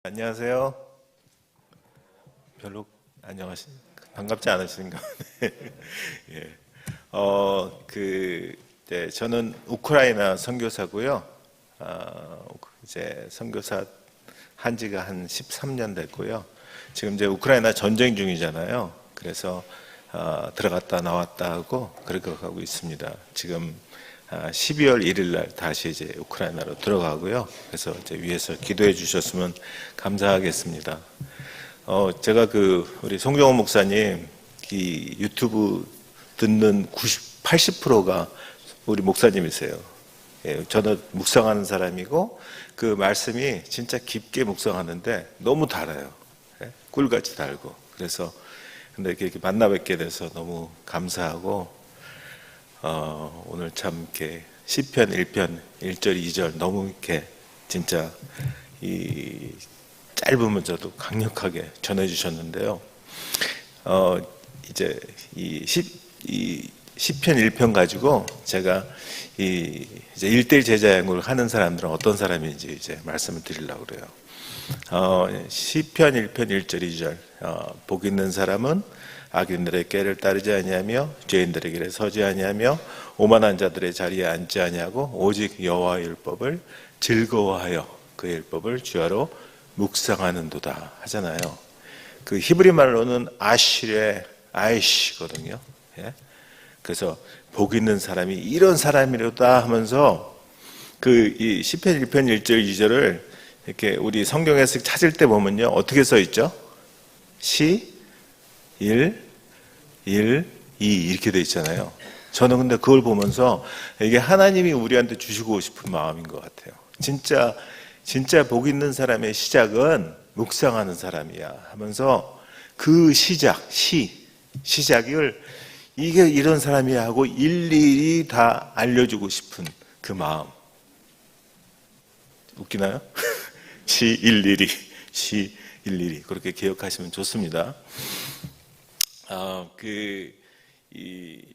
안녕하세요. 별로 반갑지 않으신가? 예. 저는 우크라이나 선교사고요. 이제 선교사 한 지가 한 13년 됐고요. 지금 이제 우크라이나 전쟁 중이잖아요. 그래서 들어갔다 나왔다 하고 그렇게 가고 있습니다. 지금 12월 1일 날 다시 이제 우크라이나로 들어가고요. 그래서 이제 위에서 기도해 주셨으면 감사하겠습니다. 제가 우리 송정호 목사님 이 유튜브 듣는 80%가 우리 목사님이세요. 예, 저는 묵상하는 사람이고 그 말씀이 진짜 깊게 묵상하는데 너무 달아요. 예, 꿀같이 달고. 그래서 근데 이렇게 만나 뵙게 돼서 너무 감사하고 오늘 참 이렇게 시편 1편 1절 2절 너무 이렇게 진짜 이 짧으면서도 강력하게 전해 주셨는데요. 이제 이 시편 1편 가지고 제가 이제 1대1 제자 양육을 하는 사람들은 어떤 사람인지 이제 말씀을 드리려고 그래요. 시편 1편 1절 2절 복 있는 사람은 악인들의 꾀를 따르지 아니하며 죄인들의 길에 서지 아니하며 오만한 자들의 자리에 앉지 아니하고 오직 여호와의 율법을 즐거워하여 그의 율법을 주야로 묵상하는도다 하잖아요. 그 히브리 말로는 아시레 아이시거든요. 예? 그래서 복 있는 사람이 이런 사람이로다 하면서 이 시편 1편 1절 2절을 이렇게 우리 성경에서 찾을 때 보면요 어떻게 써 있죠? 시 1, 1, 2 이렇게 돼 있잖아요. 저는 근데 그걸 보면서 이게 하나님이 우리한테 주시고 싶은 마음인 것 같아요. 진짜 복 있는 사람의 시작은 묵상하는 사람이야 하면서 그 시작을 이게 이런 사람이야 하고 일일이 다 알려주고 싶은 그 마음. 웃기나요? 시 일일이 그렇게 기억하시면 좋습니다.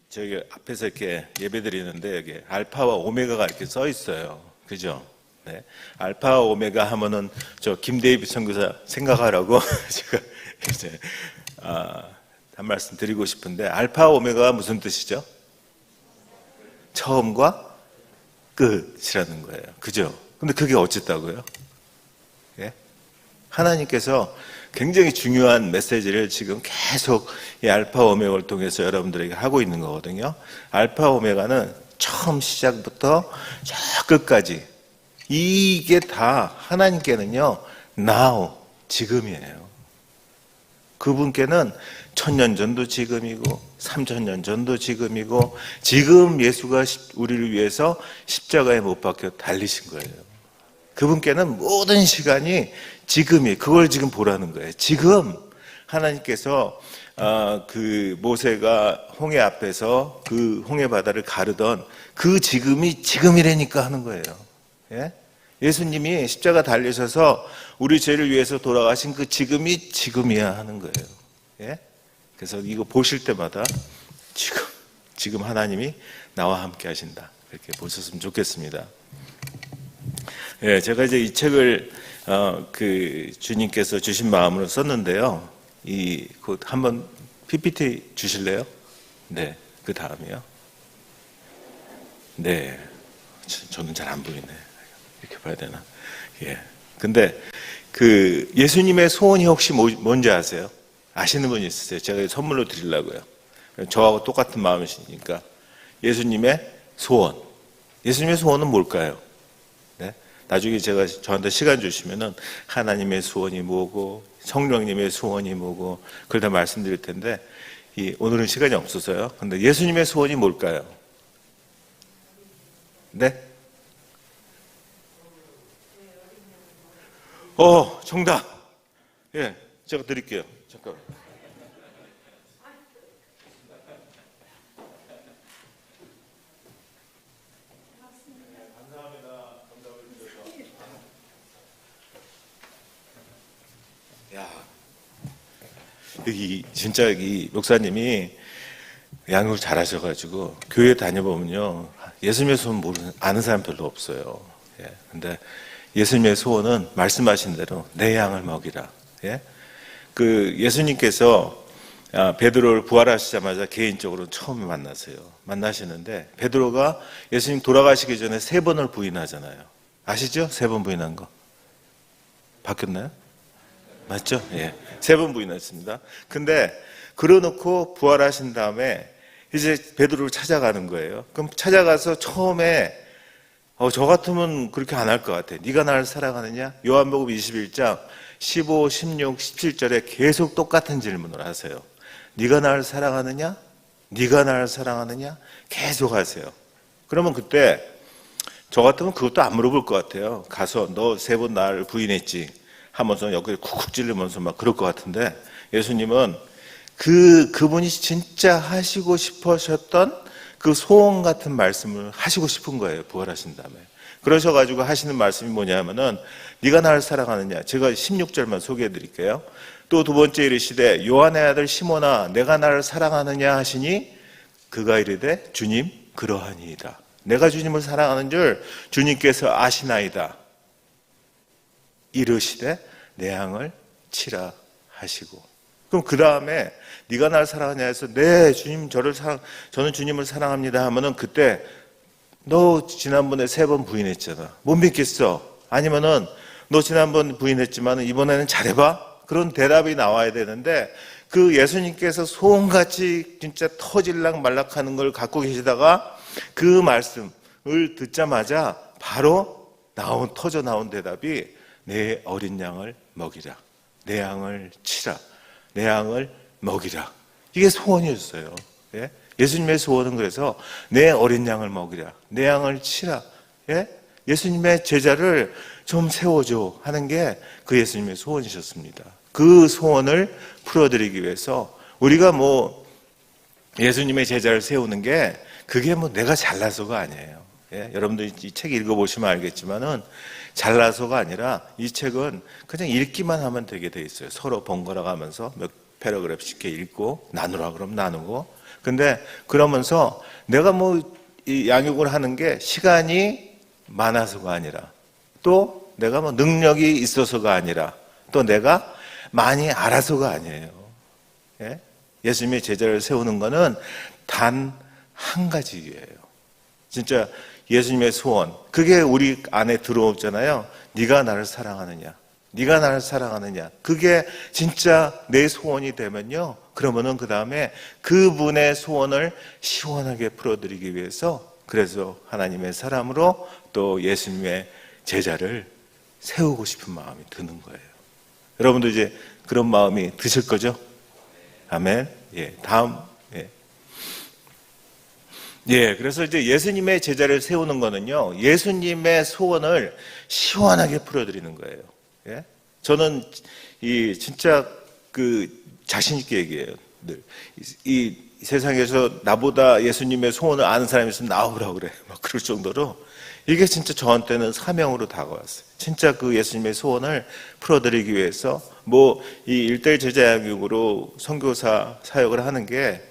저기 앞에서 이렇게 예배 드리는데 여기 알파와 오메가가 이렇게 써 있어요. 그죠? 네. 알파와 오메가 하면은 저 김대입 선교사 생각하라고 제가 이제 한 말씀 드리고 싶은데 알파와 오메가가 무슨 뜻이죠? 처음과 끝이라는 거예요. 그죠? 근데 그게 어쨌다고요? 예? 하나님께서 굉장히 중요한 메시지를 지금 계속 이 알파 오메가를 통해서 여러분들에게 하고 있는 거거든요. 알파 오메가는 처음 시작부터 저 끝까지 이게 다 하나님께는요 now 지금이에요. 그분께는 1000년 전도 지금이고 3000년 전도 지금이고 지금 예수가 우리를 위해서 십자가에 못 박혀 달리신 거예요. 그분께는 모든 시간이 지금이 그걸 지금 보라는 거예요. 지금 하나님께서 그 모세가 홍해 앞에서 그 홍해 바다를 가르던 그 지금이 지금이라니까 하는 거예요. 예? 예수님이 십자가 달리셔서 우리 죄를 위해서 돌아가신 그 지금이 지금이야 하는 거예요. 예? 그래서 이거 보실 때마다 지금 하나님이 나와 함께 하신다. 이렇게 보셨으면 좋겠습니다. 예, 제가 이제 이 책을 주님께서 주신 마음으로 썼는데요. 곧 한번 PPT 주실래요? 네, 그 다음이요. 네, 저는 잘 안 보이네. 이렇게 봐야 되나? 예. 근데 예수님의 소원이 혹시 뭔지 아세요? 아시는 분이 있으세요? 제가 선물로 드리려고요. 저하고 똑같은 마음이시니까 예수님의 소원. 예수님의 소원은 뭘까요? 네? 나중에 저한테 시간 주시면은 하나님의 소원이 뭐고 성령님의 소원이 뭐고 그걸 다 말씀드릴 텐데 오늘은 시간이 없어서요. 근데 예수님의 소원이 뭘까요? 네? 정답. 예, 제가 드릴게요. 잠깐만. 진짜 이 목사님이 양육을 잘하셔가지고 교회 다녀보면요 예수님의 소원 모르는 아는 사람 별로 없어요. 예, 근데 예수님의 소원은 말씀하신 대로 내 양을 먹이라. 예? 그 예수님께서 베드로를 부활하시자마자 개인적으로 처음 만나세요. 만나시는데 베드로가 예수님 돌아가시기 전에 3번을 부인하잖아요. 아시죠? 3번 부인한 거. 바뀌었나요? 맞죠? 예. 3번 부인했습니다. 근데 그러놓고 부활하신 다음에 이제 베드로를 찾아가는 거예요. 그럼 찾아가서 처음에 저 같으면 그렇게 안 할 것 같아. 네가 나를 사랑하느냐? 요한복음 21장 15, 16, 17절에 계속 똑같은 질문을 하세요. 네가 나를 사랑하느냐? 네가 나를 사랑하느냐? 계속 하세요. 그러면 그때 저 같으면 그것도 안 물어볼 것 같아요. 가서 너 3번 나를 부인했지 하면서 여기 쿡쿡 찌르면서 막 그럴 것 같은데 예수님은 그분이 진짜 하시고 싶으셨던 그 소원 같은 말씀을 하시고 싶은 거예요. 부활하신 다음에. 그러셔가지고 하시는 말씀이 뭐냐면은 네가 나를 사랑하느냐. 제가 16절만 소개해 드릴게요. 또 2번째 이르시되 요한의 아들 시몬아 내가 나를 사랑하느냐 하시니 그가 이르되 주님 그러하니이다. 내가 주님을 사랑하는 줄 주님께서 아시나이다. 이르시되 내 양을 치라 하시고. 그럼 그 다음에 네가 나를 사랑하냐 해서 네 주님 저는 주님을 사랑합니다 하면은 그때 너 지난번에 3번 부인했잖아. 못 믿겠어. 아니면은 너 지난번 부인했지만 이번에는 잘해봐. 그런 대답이 나와야 되는데 그 예수님께서 소원같이 진짜 터질락 말락하는 걸 갖고 계시다가 그 말씀을 듣자마자 바로 터져 나온 대답이 내 어린 양을 먹이라. 내 양을 치라. 내 양을 먹이라. 이게 소원이었어요. 예? 예수님의 소원은 그래서 내 어린 양을 먹이라. 내 양을 치라. 예? 예수님의 제자를 좀 세워줘 하는 게 그 예수님의 소원이셨습니다. 그 소원을 풀어드리기 위해서 우리가 예수님의 제자를 세우는 게 그게 내가 잘나서가 아니에요. 예? 여러분들 이 책 읽어보시면 알겠지만은 잘나서가 아니라 이 책은 그냥 읽기만 하면 되게 돼 있어요. 서로 번갈아 가면서 몇 패러그래프씩 읽고 나누라 그러면 나누고. 근데 그러면서 내가 이 양육을 하는 게 시간이 많아서가 아니라 또 내가 능력이 있어서가 아니라 또 내가 많이 알아서가 아니에요. 예? 예수님의 제자를 세우는 거는 단 한 가지예요. 진짜 예수님의 소원, 그게 우리 안에 들어오잖아요. 네가 나를 사랑하느냐, 네가 나를 사랑하느냐. 그게 진짜 내 소원이 되면요, 그러면은 그 다음에 그분의 소원을 시원하게 풀어드리기 위해서 그래서 하나님의 사람으로 또 예수님의 제자를 세우고 싶은 마음이 드는 거예요. 여러분도 이제 그런 마음이 드실 거죠? 아멘. 예, 다음. 그래서 이제 예수님의 제자를 세우는 거는요, 예수님의 소원을 시원하게 풀어드리는 거예요. 예? 저는 진짜 자신있게 얘기해요. 늘. 이 세상에서 나보다 예수님의 소원을 아는 사람이 있으면 나오라고 그래. 막 그럴 정도로 이게 진짜 저한테는 사명으로 다가왔어요. 진짜 그 예수님의 소원을 풀어드리기 위해서 이 1:1 제자 양육으로 선교사 사역을 하는 게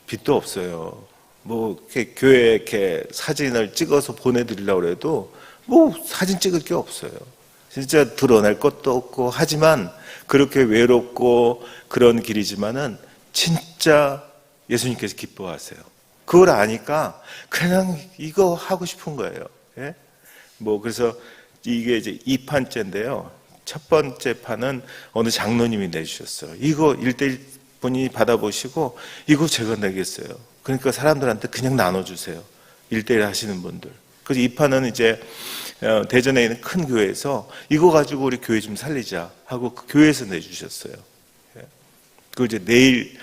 빚도 없어요. 교회에 이렇게 사진을 찍어서 보내드리려고 해도 사진 찍을 게 없어요. 진짜 드러낼 것도 없고 하지만 그렇게 외롭고 그런 길이지만은 진짜 예수님께서 기뻐하세요. 그걸 아니까 그냥 이거 하고 싶은 거예요. 예? 그래서 이게 이제 2판째인데요. 첫 번째 판은 어느 장로님이 내주셨어요. 이거 1:1 분이 받아보시고 이거 제가 내겠어요. 그러니까 사람들한테 그냥 나눠주세요. 1:1 하시는 분들. 그래서 이 판은 이제 대전에 있는 큰 교회에서 이거 가지고 우리 교회 좀 살리자 하고 그 교회에서 내주셨어요. 그 이제 내일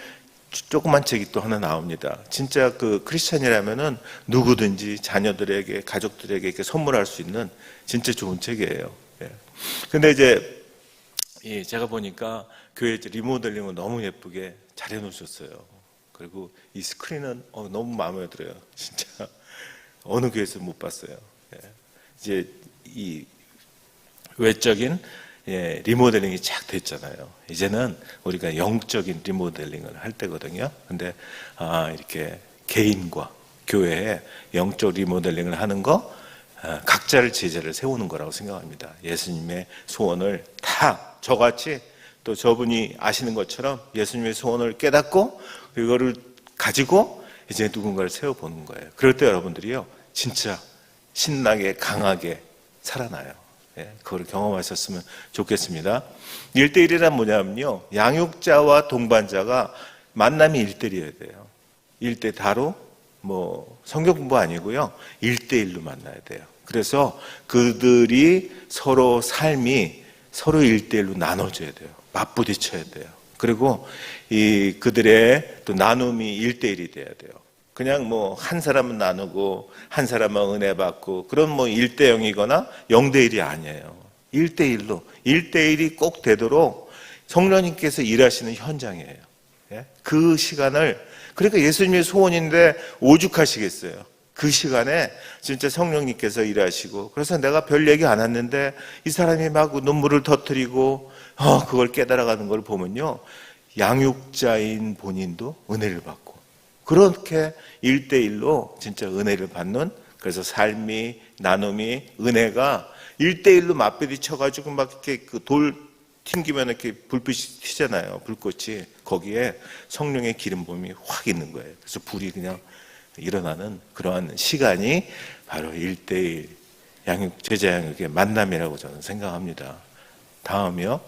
조그만 책이 또 하나 나옵니다. 진짜 크리스찬이라면은 누구든지 자녀들에게 가족들에게 이렇게 선물할 수 있는 진짜 좋은 책이에요. 근데 이제 제가 보니까 교회 리모델링을 너무 예쁘게 잘 해놓으셨어요. 그리고 이 스크린은 너무 마음에 들어요. 진짜 어느 교회에서 못 봤어요. 이제 이 외적인 리모델링이 쫙 됐잖아요. 이제는 우리가 영적인 리모델링을 할 때거든요. 근데 이렇게 개인과 교회에 영적 리모델링을 하는 거 각자를 제자를 세우는 거라고 생각합니다. 예수님의 소원을 다 저같이 또 저분이 아시는 것처럼 예수님의 소원을 깨닫고 이거를 가지고 이제 누군가를 세워보는 거예요. 그럴 때 여러분들이요 진짜 신나게 강하게 살아나요. 그걸 경험하셨으면 좋겠습니다. 1대1이란 뭐냐면요, 양육자와 동반자가 만남이 1대1이어야 돼요. 1대 다로 뭐 성경 공부 아니고요, 1대1로 만나야 돼요. 그래서 그들이 서로 삶이 서로 1대1로 나눠져야 돼요. 맞부딪혀야 돼요. 그리고 이 그들의 또 나눔이 1대1이 돼야 돼요. 그냥 뭐 한 사람은 나누고 한 사람은 은혜 받고 그런 뭐 1대0이거나 0대1이 아니에요. 1대1로 1대1이 꼭 되도록 성령님께서 일하시는 현장이에요. 그 시간을, 그러니까 예수님의 소원인데 오죽하시겠어요. 그 시간에 진짜 성령님께서 일하시고, 그래서 내가 별 얘기 안 했는데 이 사람이 막 눈물을 터뜨리고 그걸 깨달아가는 걸 보면요, 양육자인 본인도 은혜를 받고, 그렇게 1대1로 진짜 은혜를 받는, 그래서 삶이, 나눔이, 은혜가 1대1로 맞부딪혀가지고 막 이렇게 그 돌 튕기면 이렇게 불빛이 튀잖아요. 불꽃이. 거기에 성령의 기름 부음이 확 있는 거예요. 그래서 불이 그냥 일어나는 그러한 시간이 바로 1대1 양육, 제자 양육의 만남이라고 저는 생각합니다. 다음이요.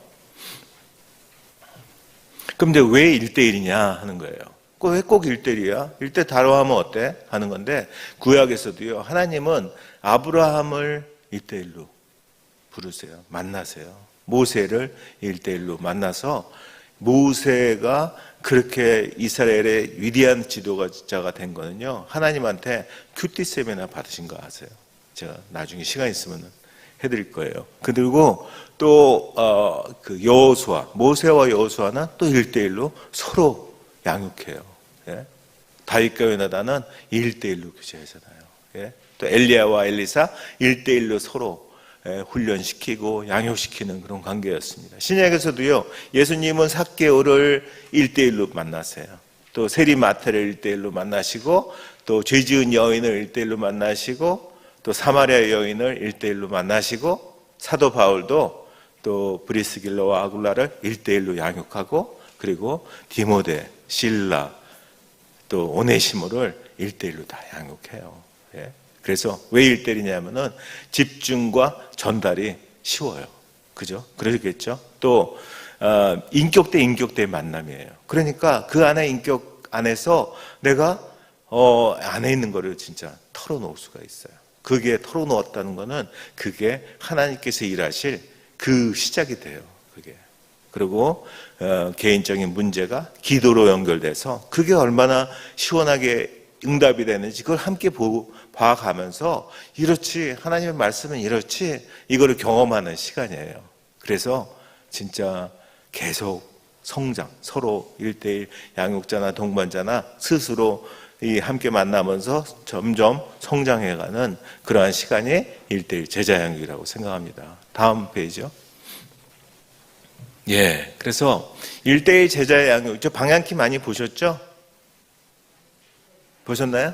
그럼 이제 왜 1대1이냐 하는 거예요. 왜 꼭 1대1이야? 1대 다로 하면 어때? 하는 건데, 구약에서도요, 하나님은 아브라함을 1대1로 부르세요. 만나세요. 모세를 1대1로 만나서 모세가 그렇게 이스라엘의 위대한 지도자가 된 거는요, 하나님한테 큐티 세미나 받으신 거 아세요? 제가 나중에 시간 있으면 해드릴 거예요. 그리고 또 그 여호수아, 모세와 여호수아는 또 1대1로 서로 양육해요. 다윗과 요나단은 1대1로 교제하잖아요. 또 엘리야와 엘리사 1대1로 서로 훈련시키고 양육시키는 그런 관계였습니다. 신약에서도요, 예수님은 삭개오를 1대1로 만나세요. 또 세리마태를 1대1로 만나시고, 또 죄지은 여인을 1대1로 만나시고, 또 사마리아 여인을 1대1로 만나시고, 사도 바울도 또 브리스길라와 아굴라를 1대1로 양육하고, 그리고 디모데, 실라, 또 오네시모를 1대1로 다 양육해요. 그래서 왜 1대1이냐면은 집중과 전달이 쉬워요. 그죠? 그러겠죠? 또 인격 대 인격대의 만남이에요. 그러니까 그 안에 인격 안에서 내가 안에 있는 거를 진짜 털어놓을 수가 있어요. 그게 털어놓았다는 거는 그게 하나님께서 일하실 그 시작이 돼요. 그게. 그리고 개인적인 문제가 기도로 연결돼서 그게 얼마나 시원하게 응답이 되는지 그걸 함께 봐가면서, 이렇지, 하나님의 말씀은 이렇지, 이거를 경험하는 시간이에요. 그래서 진짜 계속 성장, 서로 1대1 양육자나 동반자나 스스로 함께 만나면서 점점 성장해가는 그러한 시간이 1대1 제자 양육이라고 생각합니다. 다음 페이지요. 그래서 1대1 제자 양육, 저 방향키 많이 보셨죠? 보셨나요?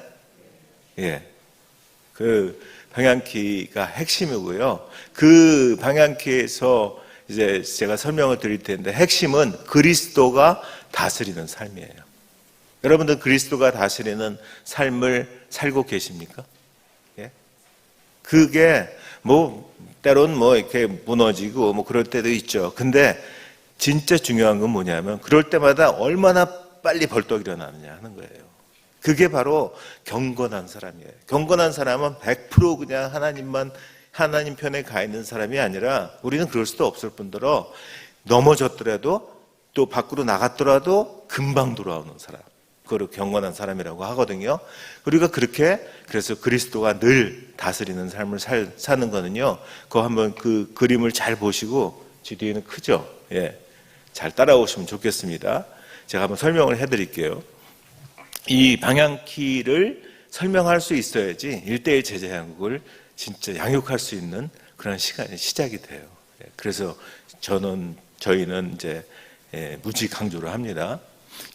그 방향키가 핵심이고요. 그 방향키에서 이제 제가 설명을 드릴 텐데, 핵심은 그리스도가 다스리는 삶이에요. 여러분들 그리스도가 다스리는 삶을 살고 계십니까? 그게 뭐 때론 뭐 이렇게 무너지고 뭐 그럴 때도 있죠. 근데 진짜 중요한 건 뭐냐면, 그럴 때마다 얼마나 빨리 벌떡 일어나느냐 하는 거예요. 그게 바로 경건한 사람이에요. 경건한 사람은 100% 그냥 하나님 편에 가 있는 사람이 아니라, 우리는 그럴 수도 없을 뿐더러 넘어졌더라도 또 밖으로 나갔더라도 금방 돌아오는 사람, 그걸 경건한 사람이라고 하거든요. 우리가 그렇게, 그래서 그리스도가 늘 다스리는 삶을 사는 거는요, 그거 한번 그 그림을 잘 보시고, 뒤에는 크죠? 잘 따라오시면 좋겠습니다. 제가 한번 설명을 해드릴게요. 이 방향키를 설명할 수 있어야지 1대1 제자 양육을 진짜 양육할 수 있는 그런 시간이 시작이 돼요. 그래서 저희는 이제 무지 강조를 합니다.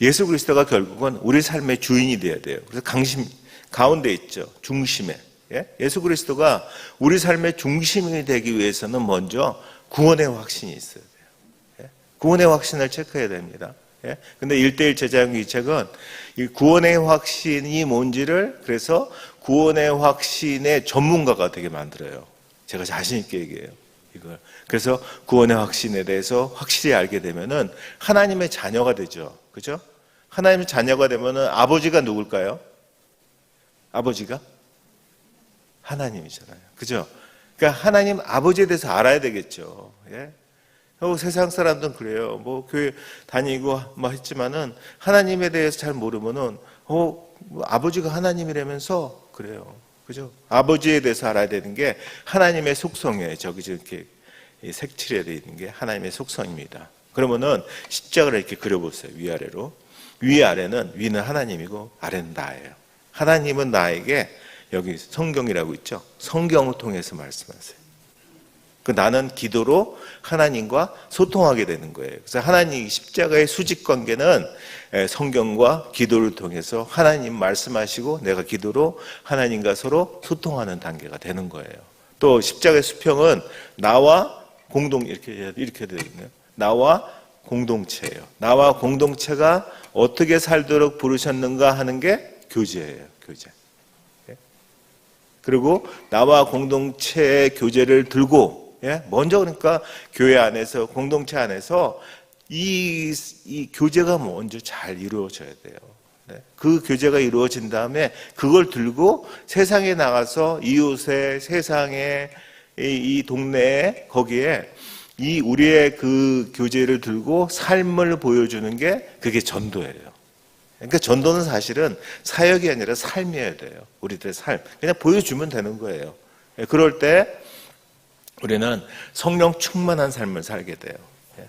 예수 그리스도가 결국은 우리 삶의 주인이 돼야 돼요. 그래서 가운데 있죠. 중심에. 예수 그리스도가 우리 삶의 중심이 되기 위해서는 먼저 구원의 확신이 있어야 돼요. 구원의 확신을 체크해야 됩니다. 근데 1:1 제자연기 책은 이 구원의 확신이 뭔지를 그래서 구원의 확신의 전문가가 되게 만들어요. 제가 자신 있게 얘기해요. 이걸. 그래서 구원의 확신에 대해서 확실히 알게 되면은 하나님의 자녀가 되죠. 그죠? 하나님의 자녀가 되면은 아버지가 누굴까요? 아버지가 하나님이잖아요. 그죠? 그러니까 하나님 아버지에 대해서 알아야 되겠죠. 세상 사람들은 그래요. 뭐 교회 다니고 뭐 했지만은 하나님에 대해서 잘 모르면은 아버지가 하나님이라면서 그래요. 그죠? 아버지에 대해서 알아야 되는 게 하나님의 속성이에요. 저기 이렇게 색칠해야 되는 게 하나님의 속성입니다. 그러면은 십자가를 이렇게 그려보세요. 위아래로. 위아래는 위는 하나님이고 아래는 나예요. 하나님은 나에게 여기 성경이라고 있죠. 성경을 통해서 말씀하세요. 그 나는 기도로 하나님과 소통하게 되는 거예요. 그래서 하나님 십자가의 수직 관계는 성경과 기도를 통해서 하나님 말씀하시고 내가 기도로 하나님과 서로 소통하는 단계가 되는 거예요. 또 십자가의 수평은 나와 이렇게 되어 있네요. 나와 공동체예요. 나와 공동체가 어떻게 살도록 부르셨는가 하는 게 교제예요. 교제. 그리고 나와 공동체의 교제를 들고 먼저 그러니까 교회 안에서 공동체 안에서 이 교제가 먼저 잘 이루어져야 돼요. 그 교제가 이루어진 다음에 그걸 들고 세상에 나가서 이웃에 세상에 이 동네에 거기에 이 우리의 그 교제를 들고 삶을 보여주는 게 그게 전도예요. 그러니까 전도는 사실은 사역이 아니라 삶이어야 돼요. 우리들의 삶. 그냥 보여주면 되는 거예요. 그럴 때 우리는 성령 충만한 삶을 살게 돼요.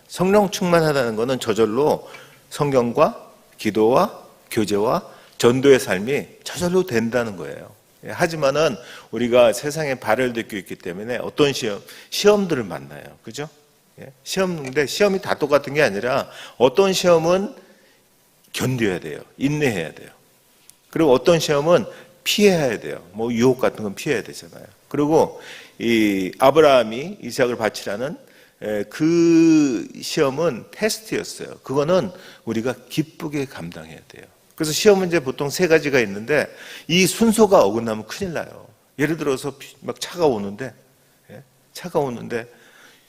성령 충만하다는 것은 저절로 성경과 기도와 교제와 전도의 삶이 저절로 된다는 거예요. 하지만은 우리가 세상에 발을 딛고 있기 때문에 어떤 시험들을 만나요. 그죠? 시험인데 시험이 다 똑같은 게 아니라 어떤 시험은 견뎌야 돼요. 인내해야 돼요. 그리고 어떤 시험은 피해야 돼요. 뭐 유혹 같은 건 피해야 되잖아요. 그리고 이 아브라함이 이삭을 바치라는 그 시험은 테스트였어요. 그거는 우리가 기쁘게 감당해야 돼요. 그래서 시험 문제 보통 3가지가 있는데 이 순서가 어긋나면 큰일 나요. 예를 들어서 막 차가 오는데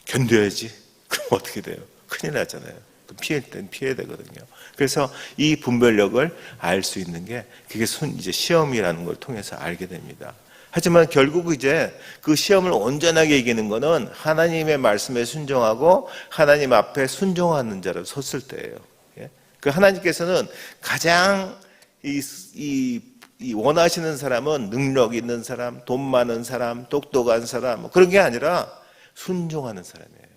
견뎌야지. 그럼 어떻게 돼요? 큰일 나잖아요. 피할 땐 피해야 되거든요. 그래서 이 분별력을 알 수 있는 게 그게 이제 시험이라는 걸 통해서 알게 됩니다. 하지만 결국 이제 그 시험을 온전하게 이기는 것은 하나님의 말씀에 순종하고 하나님 앞에 순종하는 자로 섰을 때예요. 그 하나님께서는 가장 이 원하시는 사람은 능력 있는 사람, 돈 많은 사람, 똑똑한 사람 그런 게 아니라 순종하는 사람이에요.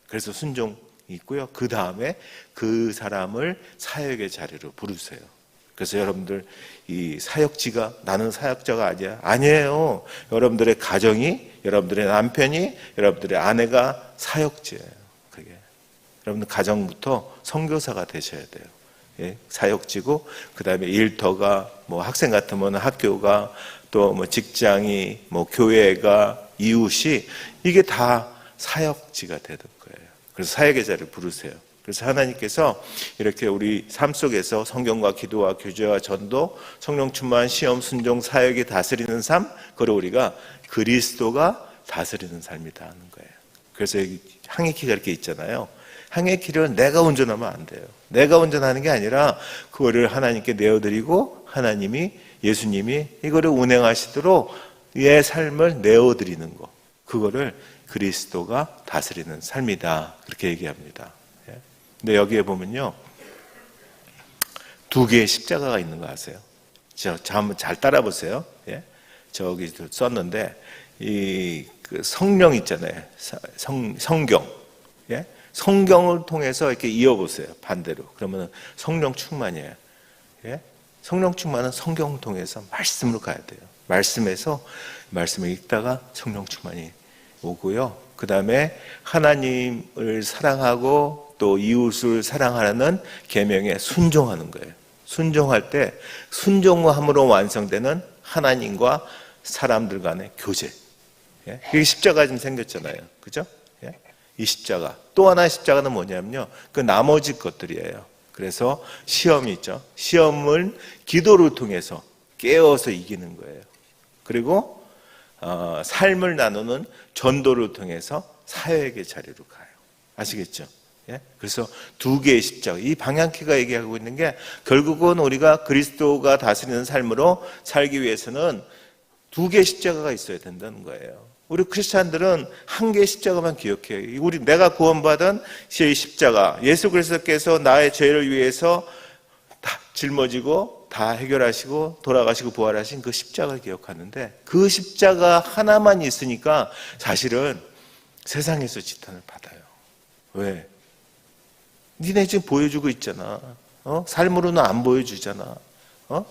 그래서 순종 있고요. 그 다음에 그 사람을 사역의 자리로 부르세요. 그래서 여러분들 이 사역지가 나는 사역자가 아니야. 아니에요. 여러분들의 가정이, 여러분들의 남편이, 여러분들의 아내가 사역지예요. 그게 여러분들 가정부터 선교사가 되셔야 돼요. 사역지고 그 다음에 일터가 뭐 학생 같으면 학교가 또 뭐 직장이 뭐 교회가 이웃이 이게 다 사역지가 되는 거예요. 그래서 사역의 자리를 부르세요. 그래서 하나님께서 이렇게 우리 삶 속에서 성경과 기도와 교제와 전도, 성령 충만, 시험, 순종, 사역이 다스리는 삶, 그걸 우리가 그리스도가 다스리는 삶이다 하는 거예요. 그래서 여기 항해키가 이렇게 있잖아요. 항해키를 내가 운전하면 안 돼요. 내가 운전하는 게 아니라 그거를 하나님께 내어드리고 하나님이 예수님이 이거를 운행하시도록 내 삶을 내어드리는 거, 그거를 그리스도가 다스리는 삶이다 그렇게 얘기합니다. 근데 여기에 보면요 2개의 십자가가 있는 거 아세요? 한번 잘 따라 보세요. 저기 썼는데 그 성령 있잖아요. 성경. 성경을 통해서 이렇게 이어보세요. 반대로. 그러면 성령 충만이에요. 성령 충만은 성경을 통해서 말씀으로 가야 돼요. 말씀에서 말씀을 읽다가 성령 충만이 오고요. 그 다음에 하나님을 사랑하고 또 이웃을 사랑하는 계명에 순종하는 거예요. 순종할 때 순종함으로 완성되는 하나님과 사람들 간의 교제. 예? 그게 십자가 지금 생겼잖아요. 그죠? 예? 이 십자가. 또 하나의 십자가는 뭐냐면요. 그 나머지 것들이에요. 그래서 시험이 있죠. 시험을 기도를 통해서 깨워서 이기는 거예요. 그리고 삶을 나누는 전도를 통해서 사역의 자리로 가요. 아시겠죠? 예? 그래서 두 개의 십자가. 이 방향키가 얘기하고 있는 게 결국은 우리가 그리스도가 다스리는 삶으로 살기 위해서는 두 개의 십자가가 있어야 된다는 거예요. 우리 크리스찬들은 한 개의 십자가만 기억해요. 내가 구원받은 제 십자가, 예수 그리스도께서 나의 죄를 위해서 다 짊어지고 다 해결하시고 돌아가시고 부활하신 그 십자가를 기억하는데, 그 십자가 하나만 있으니까 사실은 세상에서 지탄을 받아요. 왜? 니네 지금 보여주고 있잖아. 삶으로는 안 보여주잖아. 막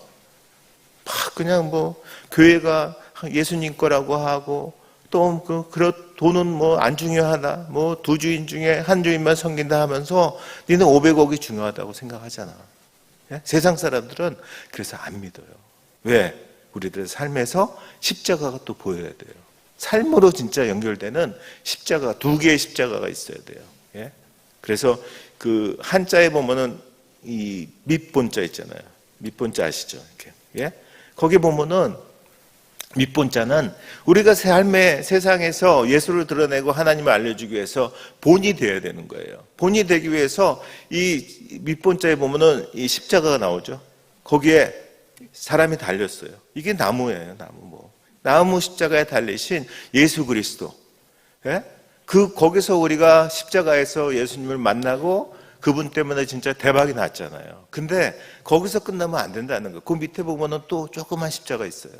그냥 뭐 교회가 예수님 거라고 하고, 또 돈은 뭐 안 중요하다. 뭐 두 주인 중에 한 주인만 섬긴다 하면서 니는 500억이 중요하다고 생각하잖아. 예? 세상 사람들은 그래서 안 믿어요. 왜? 우리들의 삶에서 십자가가 또 보여야 돼요. 삶으로 진짜 연결되는 십자가, 두 개의 십자가가 있어야 돼요. 예? 그래서 그 한자에 보면은 이 밑본자 있잖아요. 밑본자 아시죠? 이렇게. 예? 거기 보면은 밑본자는 우리가 삶의 세상에서 예수를 드러내고 하나님을 알려주기 위해서 본이 되어야 되는 거예요. 본이 되기 위해서 이 밑본자에 보면은 이 십자가가 나오죠. 거기에 사람이 달렸어요. 이게 나무예요, 나무 십자가에 달리신 예수 그리스도. 예? 거기서 우리가 십자가에서 예수님을 만나고 그분 때문에 진짜 대박이 났잖아요. 근데 거기서 끝나면 안 된다는 거예요. 그 밑에 보면은 또 조그만 십자가 있어요.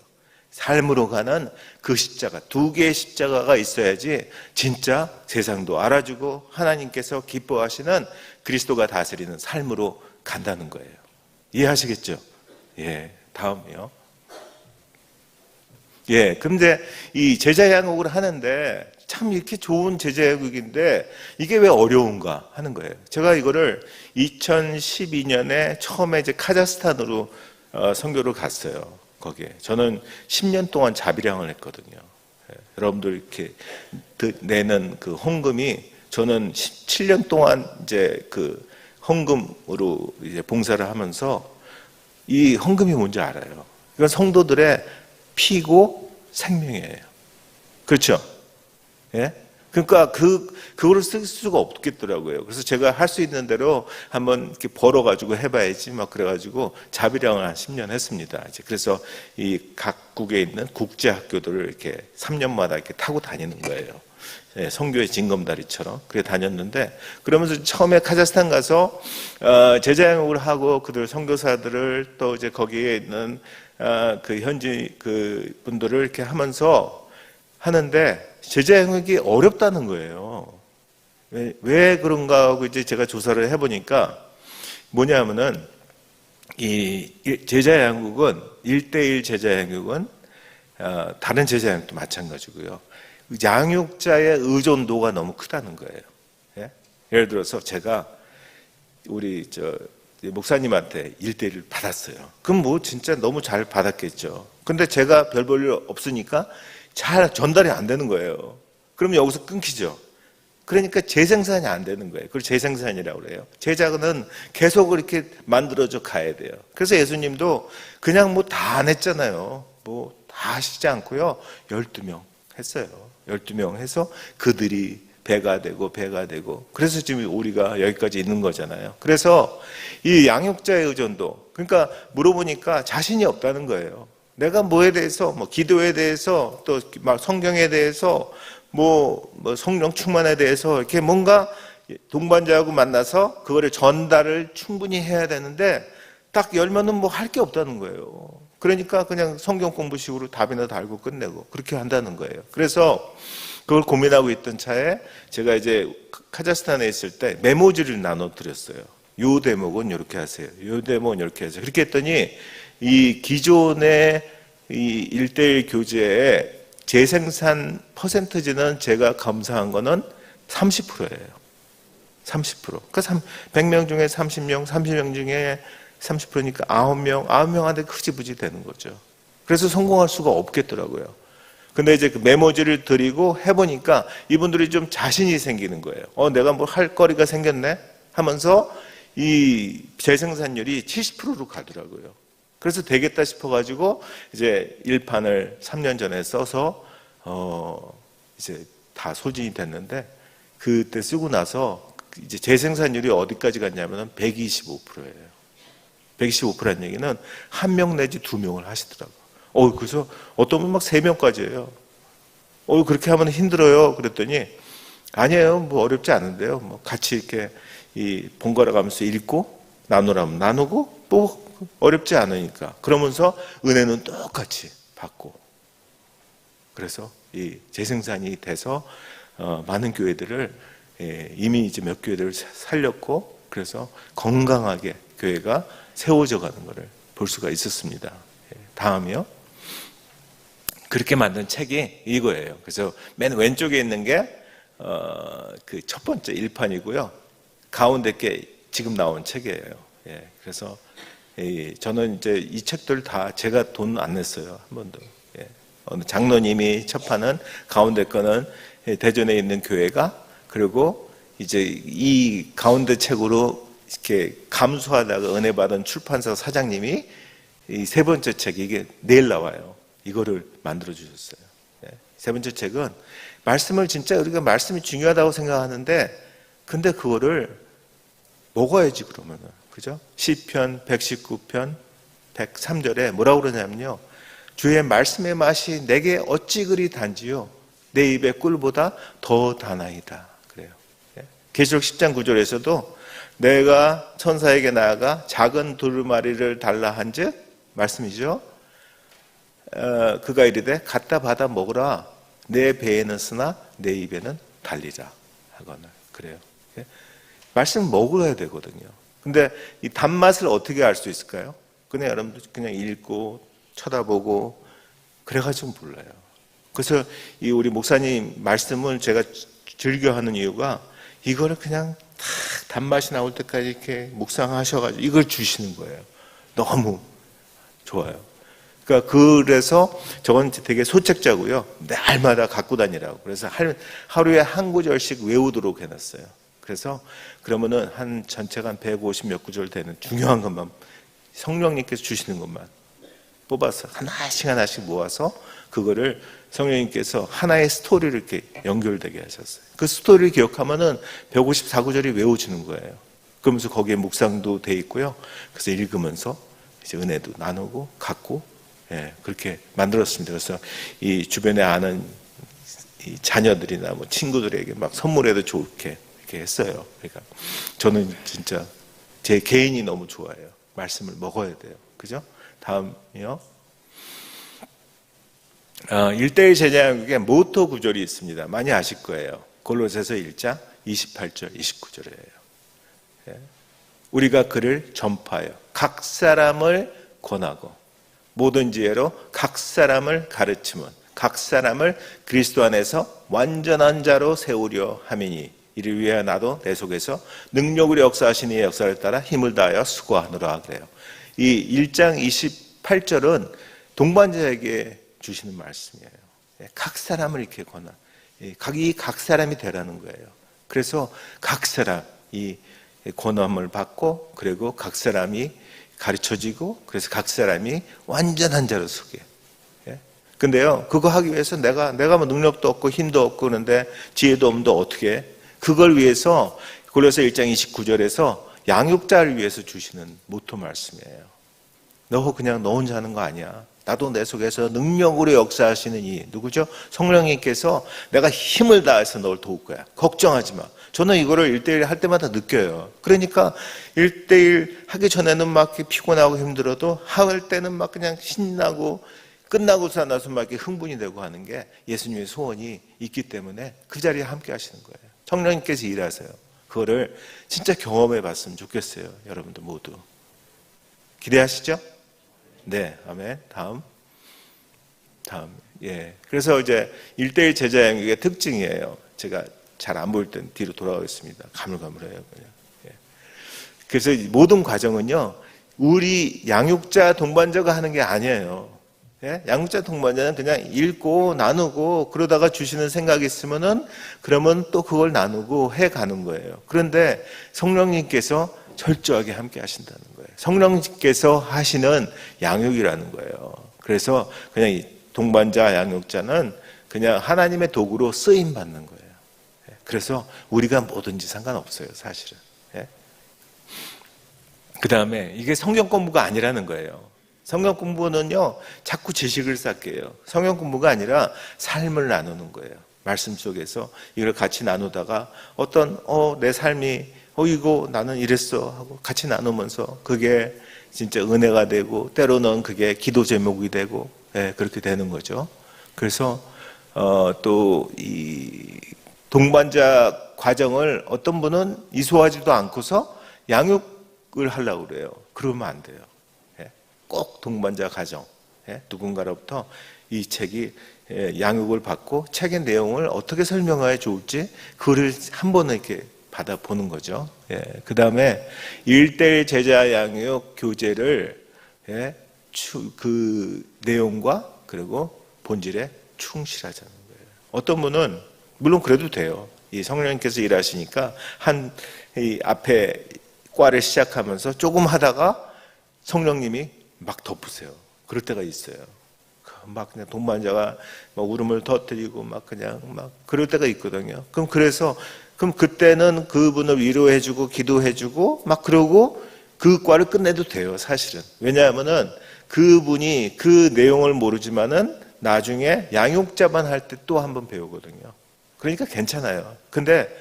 삶으로 가는 그 십자가, 두 개의 십자가가 있어야지 진짜 세상도 알아주고 하나님께서 기뻐하시는 그리스도가 다스리는 삶으로 간다는 거예요. 이해하시겠죠? 예, 다음이요. 예, 근데 이 제자 양육을 하는데 참 이렇게 좋은 제자 양육인데 이게 왜 어려운가 하는 거예요. 제가 이거를 2012년에 처음에 이제 카자흐스탄으로 선교를 갔어요. 거기에 저는 10년 동안 자비량을 했거든요. 예, 여러분들 이렇게 내는 그 헌금이, 저는 17년 동안 이제 그 헌금으로 이제 봉사를 하면서 이 헌금이 뭔지 알아요. 이건 성도들의 피고 생명이에요. 그렇죠? 예? 그러니까 그거를 쓸 수가 없겠더라고요. 그래서 제가 할 수 있는 대로 한번 이렇게 벌어가지고 해봐야지 막 그래가지고 자비량을 한 10년 했습니다. 이제 그래서 이 각국에 있는 국제학교들을 이렇게 3년마다 이렇게 타고 다니는 거예요. 예, 선교의 징검다리처럼 그래 다녔는데, 그러면서 처음에 카자흐스탄 가서 제자양육을 하고 그들 선교사들을 또 이제 거기에 있는 그 현지 그 분들을 이렇게 하는데 제자양육이 어렵다는 거예요. 왜 그런가 하고 이제 제가 조사를 해보니까 뭐냐면은 이 제자양육은 1:1 제자양육은 다른 제자양육도 마찬가지고요. 양육자의 의존도가 너무 크다는 거예요. 예? 예를 들어서 제가 우리 목사님한테 1:1을 받았어요. 그럼 뭐 진짜 너무 잘 받았겠죠. 근데 제가 별 볼 일 없으니까 잘 전달이 안 되는 거예요. 그러면 여기서 끊기죠. 그러니까 재생산이 안 되는 거예요. 그걸 재생산이라고 그래요. 제자는 계속 이렇게 만들어져 가야 돼요. 그래서 예수님도 그냥 뭐 다 안 했잖아요. 뭐 다 하시지 않고요. 12명 했어요. 12명 해서 그들이 배가 되고. 그래서 지금 우리가 여기까지 있는 거잖아요. 그래서 이 양육자의 의존도, 그러니까 물어보니까 자신이 없다는 거예요. 내가 뭐에 대해서, 뭐 기도에 대해서, 또 막 성경에 대해서, 뭐 성령 충만에 대해서 이렇게 뭔가 동반자하고 만나서 그거를 전달을 충분히 해야 되는데 딱 열면은 뭐 할 게 없다는 거예요. 그러니까 그냥 성경 공부식으로 답이나 달고 끝내고 그렇게 한다는 거예요. 그래서 그걸 고민하고 있던 차에 제가 이제 카자흐스탄에 있을 때 메모지를 나눠 드렸어요. 요 대목은 이렇게 하세요. 요 대목은 이렇게 하세요. 그렇게 했더니 이 기존의 이 1:1 교재의 재생산 퍼센트지는 제가 검사한 거는 30%예요. 30%. 그러니까 100명 중에 30명 중에 30%니까 9명한테 흐지부지 되는 거죠. 그래서 성공할 수가 없겠더라고요. 근데 이제 그 메모지를 드리고 해보니까 이분들이 좀 자신이 생기는 거예요. 내가 뭐 할 거리가 생겼네 하면서 이 재생산율이 70%로 가더라고요. 그래서 되겠다 싶어가지고 이제 1판을 3년 전에 써서 이제 다 소진이 됐는데, 그때 쓰고 나서 이제 재생산율이 어디까지 갔냐면 125%예요. 125%라는 얘기는 1명 내지 2명을 하시더라고요. 그래서 어떤 분은 막 3명까지 해요. 그렇게 하면 힘들어요. 그랬더니 아니에요. 뭐 어렵지 않은데요. 뭐 같이 이렇게 번갈아 가면서 읽고 나누라면 나누고 뭐 어렵지 않으니까. 그러면서 은혜는 똑같이 받고. 그래서 이 재생산이 돼서 많은 교회들을 이미 이제 몇 교회들을 살렸고, 그래서 건강하게 교회가 세워져 가는 것을 볼 수가 있었습니다. 다음이요. 그렇게 만든 책이 이거예요. 그래서 맨 왼쪽에 있는 게 그 첫 번째 1판이고요. 가운데 게 지금 나온 책이에요. 그래서 저는 이제 이 책들 다 제가 돈 안 냈어요. 한 번도. 어느 장로님이 첫 판은, 가운데 거는 대전에 있는 교회가, 그리고 이제 이 가운데 책으로 이렇게 감수하다가 은혜 받은 출판사 사장님이 이 세 번째 책이 이게 내일 나와요. 이거를 만들어 주셨어요. 세 번째 책은 말씀을 진짜 우리가 말씀이 중요하다고 생각하는데, 근데 그거를 먹어야지 그러면은, 그죠? 시편 119편 103절에 뭐라고 그러냐면요, 주의 말씀의 맛이 내게 어찌 그리 단지요, 내 입의 꿀보다 더 다나이다 그래요. 계시록 10장 9절에서도 내가 천사에게 나아가 작은 두루마리를 달라 한즉, 말씀이죠, 그가 이르되 갖다 받아 먹으라, 내 배에는 쓰나 내 입에는 달리라 하거나 그래요. 말씀 먹어야 되거든요. 근데 이 단맛을 어떻게 알 수 있을까요? 그냥 여러분들 그냥 읽고 쳐다보고 그래가지고 몰라요. 그래서 이 우리 목사님 말씀을 제가 즐겨하는 이유가, 이거를 그냥 다 단맛이 나올 때까지 이렇게 묵상하셔가지고 이걸 주시는 거예요. 너무 좋아요. 그러니까 그래서 저건 되게 소책자고요. 날마다 갖고 다니라고. 그래서 하루에 한 구절씩 외우도록 해놨어요. 그래서 그러면은 한 전체가 한 150 몇 구절 되는 중요한 것만, 성령님께서 주시는 것만 뽑아서 하나씩 모아서 그거를 성령님께서 하나의 스토리를 이렇게 연결되게 하셨어요. 그 스토리를 기억하면은 154구절이 외워지는 거예요. 그러면서 거기에 묵상도 돼 있고요. 그래서 읽으면서 이제 은혜도 나누고 갖고, 그렇게 만들었습니다. 그래서 이 주변에 아는 이 자녀들이나 뭐 친구들에게 막 선물해도 좋게 이렇게 했어요. 그러니까 저는 진짜 제 개인이 너무 좋아해요. 말씀을 먹어야 돼요. 그죠? 다음이요. 1:1 제자양국에 모토 구절이 있습니다. 많이 아실 거예요. 골로새서 1장 28절 29절이에요. 우리가 그를 전파하여 각 사람을 권하고 모든 지혜로 각 사람을 가르치면 각 사람을 그리스도 안에서 완전한 자로 세우려 함이니, 이를 위하여 나도 내 속에서 능력으로 역사하시니 이의 역사를 따라 힘을 다하여 수고하노라 그래요. 이 1장 28절은 동반자에게 주시는 말씀이에요. 각 사람을 이렇게 권한, 각 사람이 되라는 거예요. 그래서 각 사람 이 권함을 받고, 그리고 각 사람이 가르쳐지고, 그래서 각 사람이 완전한 자로 서게. 근데요, 그거 하기 위해서 내가 뭐 능력도 없고 힘도 없고 그런데 지혜도 없는데 어떻게 해? 그걸 위해서 골로새 1장 29절에서 양육자를 위해서 주시는 모토 말씀이에요. 너 그냥 너 혼자 하는 거 아니야. 나도 내 속에서 능력으로 역사하시는 이 누구죠? 성령님께서 내가 힘을 다해서 널 도울 거야. 걱정하지 마. 저는 이거를 1:1 할 때마다 느껴요. 그러니까 1:1 하기 전에는 막 피곤하고 힘들어도 할 때는 막 그냥 신나고, 끝나고서 나서 막 이렇게 흥분이 되고 하는 게 예수님의 소원이 있기 때문에 그 자리에 함께 하시는 거예요. 성령님께서 일하세요. 그거를 진짜 경험해 봤으면 좋겠어요. 여러분들 모두. 기대하시죠? 네, 아멘. 다음. 그래서 이제 1:1 제자양육의 특징이에요. 제가 잘 안 보일 땐 뒤로 돌아가겠습니다. 가물가물해요, 그냥. 그래서 모든 과정은요, 우리 양육자 동반자가 하는 게 아니에요. 예? 양육자 동반자는 그냥 읽고 나누고 그러다가 주시는 생각이 있으면은 그러면 또 그걸 나누고 해 가는 거예요. 그런데 성령님께서 철저하게 함께 하신다는 거예요. 성령님께서 하시는 양육이라는 거예요. 그래서 그냥 이 동반자 양육자는 그냥 하나님의 도구로 쓰임 받는 거예요. 그래서 우리가 뭐든지 상관없어요, 사실은. 그 다음에 이게 성경 공부가 아니라는 거예요. 성경 공부는요, 자꾸 지식을 쌓게 해요. 성경 공부가 아니라 삶을 나누는 거예요. 말씀 속에서 이걸 같이 나누다가 내 삶이, 이거 나는 이랬어 하고 같이 나누면서 그게 진짜 은혜가 되고, 때로는 그게 기도 제목이 되고, 그렇게 되는 거죠. 그래서, 또 이 동반자 과정을 어떤 분은 이소하지도 않고서 양육을 하려고 그래요. 그러면 안 돼요. 꼭 동반자 가정, 누군가로부터 이 책이 양육을 받고 책의 내용을 어떻게 설명하여 좋을지 그거를 한 번은 이렇게 받아보는 거죠. 그 다음에 1:1 제자 양육 교재를 그 내용과 그리고 본질에 충실하자는 거예요. 어떤 분은 물론 그래도 돼요. 이 성령님께서 일하시니까 이 앞에 과를 시작하면서 조금 하다가 성령님이 막 덮으세요. 그럴 때가 있어요. 막 그냥 동반자가 막 울음을 터뜨리고 막 그냥 막 그럴 때가 있거든요. 그럼 그때는 그분을 위로해주고 기도해주고 막 그러고 그 과를 끝내도 돼요, 사실은. 왜냐하면은 그분이 그 내용을 모르지만은 나중에 양육자반 할 때 또 한 번 배우거든요. 그러니까 괜찮아요. 근데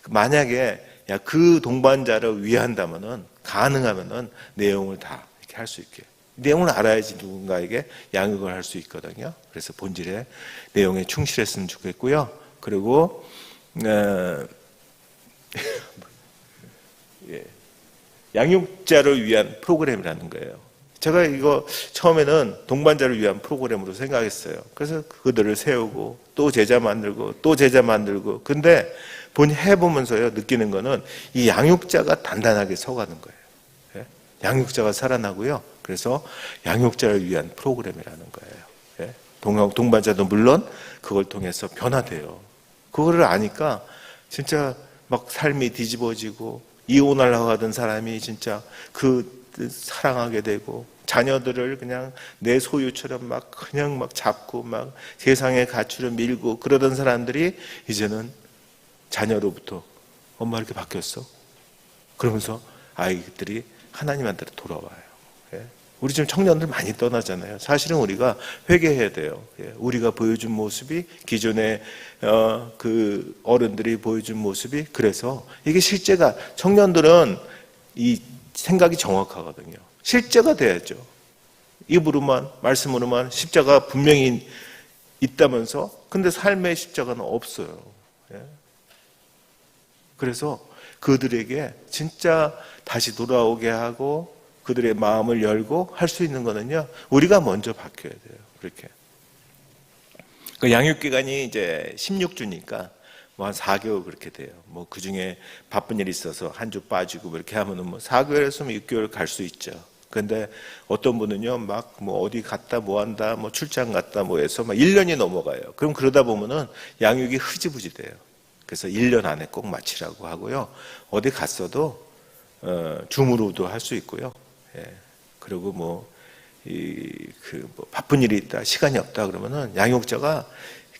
만약에 그 동반자를 위한다면은 가능하면은 내용을 다 이렇게 할 수 있게. 내용을 알아야지 누군가에게 양육을 할 수 있거든요. 그래서 본질의 내용에 충실했으면 좋겠고요. 그리고 양육자를 위한 프로그램이라는 거예요. 제가 이거 처음에는 동반자를 위한 프로그램으로 생각했어요. 그래서 그들을 세우고 또 제자 만들고 또 제자 만들고. 근데 해보면서요 느끼는 거는 이 양육자가 단단하게 서가는 거예요. 양육자가 살아나고요. 그래서 양육자를 위한 프로그램이라는 거예요. 동반자도 물론 그걸 통해서 변화돼요. 그거를 아니까 진짜 막 삶이 뒤집어지고 이혼하려고 하던 사람이 진짜 사랑하게 되고 자녀들을 그냥 내 소유처럼 그냥 잡고 세상의 가치로 밀고 그러던 사람들이 이제는 자녀로부터 엄마 이렇게 바뀌었어? 그러면서 아이들이 하나님한테로 돌아와요. 우리 지금 청년들 많이 떠나잖아요. 사실은 우리가 회개해야 돼요. 우리가 보여준 모습이 기존의 그 어른들이 보여준 모습이 그래서 이게 실제가 청년들은 이 생각이 정확하거든요. 실제가 돼야죠. 입으로만 말씀으로만 십자가 분명히 있다면서 근데 삶의 십자가는 없어요. 그래서 그들에게 진짜 다시 돌아오게 하고 그들의 마음을 열고 할 수 있는 거는요, 우리가 먼저 바뀌어야 돼요. 그렇게. 그 양육기간이 이제 16주니까 한 4개월 그렇게 돼요. 그 중에 바쁜 일이 있어서 한 주 빠지고 이렇게 하면은 4개월에서 6개월 갈 수 있죠. 근데 어떤 분은요, 어디 갔다 뭐 한다, 출장 갔다 해서 1년이 넘어가요. 그럼 그러다 보면은 양육이 흐지부지 돼요. 그래서 1년 안에 꼭 마치라고 하고요. 어디 갔어도 줌으로도 할 수 있고요. 그리고 바쁜 일이 있다, 시간이 없다 그러면은 양육자가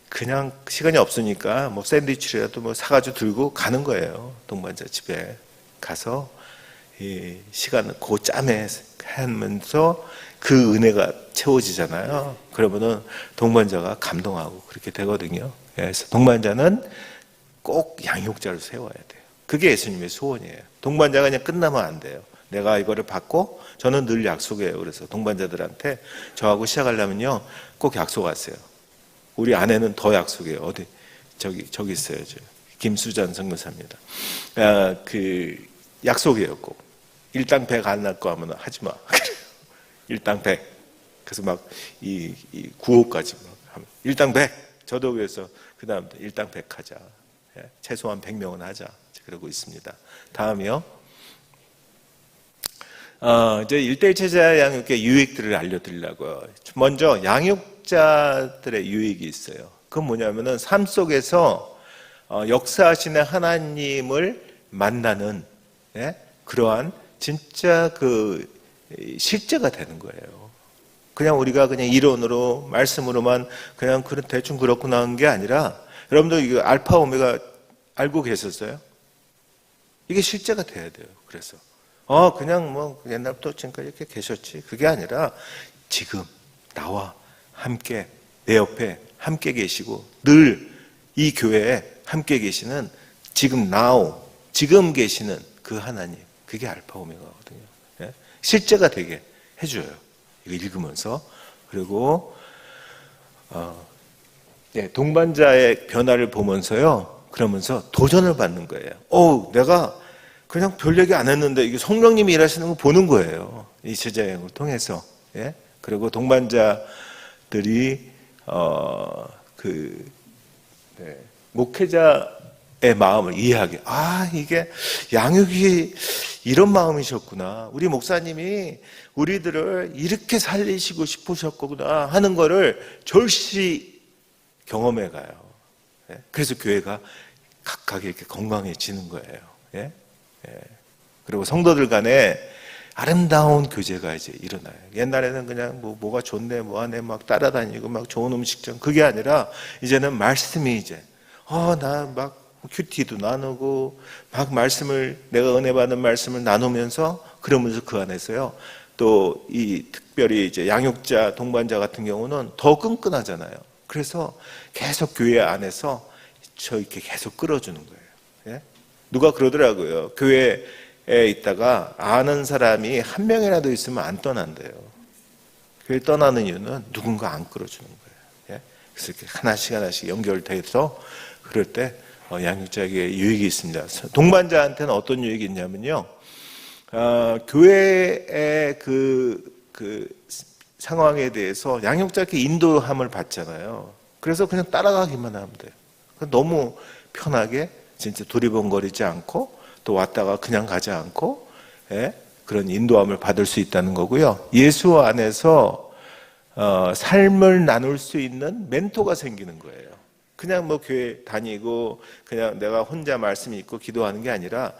그냥 시간이 없으니까 샌드위치라도 사가지고 들고 가는 거예요. 동반자 집에 가서 이 시간을 짬에 하면서 그 은혜가 채워지잖아요. 그러면은 동반자가 감동하고 그렇게 되거든요. 그래서 동반자는 꼭 양육자를 세워야 돼요. 그게 예수님의 소원이에요. 동반자가 그냥 끝나면 안 돼요. 내가 이거를 받고 저는 늘 약속해요. 그래서 동반자들한테 저하고 시작하려면요 꼭 약속하세요. 우리 아내는 더 약속해요. 어디 저기 있어요. 김수전 선교사입니다. 약속이에요. 꼭 일당 100 안 날 거 하면 하지 마. 일당 100. 그래서 이 9호까지 하면 일당 100. 저도 그래서 그 다음부터 일당 100 하자. 최소한 100명은 하자. 그러고 있습니다. 다음이요. 이제 1대1 제자 양육의 유익들을 알려드리려고요. 먼저 양육자들의 유익이 있어요. 그건 뭐냐면은 삶 속에서 역사하시는 하나님을 만나는, 예? 그러한 진짜 그 실제가 되는 거예요. 그냥 우리가 그냥 이론으로 말씀으로만 그냥 대충 그렇구나 하는 게 아니라, 여러분들 이거 알파 오메가 알고 계셨어요? 이게 실제가 돼야 돼요. 그래서 그냥 뭐 옛날부터 지금까지 이렇게 계셨지, 그게 아니라 지금 나와 함께 내 옆에 함께 계시고 늘 이 교회에 함께 계시는 지금 now 지금 계시는 그 하나님, 그게 알파 오메가거든요. 예? 실제가 되게 해줘요. 이거 읽으면서. 그리고 동반자의 변화를 보면서요, 그러면서 도전을 받는 거예요. 내가 그냥 별 얘기 안 했는데 이게 성령님이 일하시는 거 보는 거예요. 이 제자여행을 통해서. 예? 그리고 동반자들이 목회자의 마음을 이해하게. 이게 양육이 이런 마음이셨구나. 우리 목사님이 우리들을 이렇게 살리시고 싶으셨구나 하는 거를 절실히 경험해 가요. 예? 그래서 교회가 각각 이렇게 건강해지는 거예요. 예? 그리고 성도들 간에 아름다운 교제가 이제 일어나요. 옛날에는 그냥 뭐가 좋네, 뭐하네, 막 따라다니고 막 좋은 음식점, 그게 아니라 이제는 말씀이 이제 나 막 큐티도 나누고 막 말씀을, 내가 은혜 받은 말씀을 나누면서, 그러면서 그 안에서요 또 이 특별히 이제 양육자 동반자 같은 경우는 더 끈끈하잖아요. 그래서 계속 교회 안에서 이렇게 계속 끌어주는 거예요. 예? 누가 그러더라고요. 교회에 있다가 아는 사람이 한 명이라도 있으면 안 떠난대요. 교회 떠나는 이유는 누군가 안 끌어주는 거예요. 예? 그래서 이렇게 하나씩 연결돼서 그럴 때 양육자에게 유익이 있습니다. 동반자한테는 어떤 유익이 있냐면요, 교회의 그 상황에 대해서 양육자께 인도함을 받잖아요. 그래서 그냥 따라가기만 하면 돼요. 너무 편하게 진짜 두리번거리지 않고 또 왔다가 그냥 가지 않고, 그런 인도함을 받을 수 있다는 거고요. 예수 안에서 삶을 나눌 수 있는 멘토가 생기는 거예요. 그냥 뭐 교회 다니고 그냥 내가 혼자 말씀 읽고 기도하는 게 아니라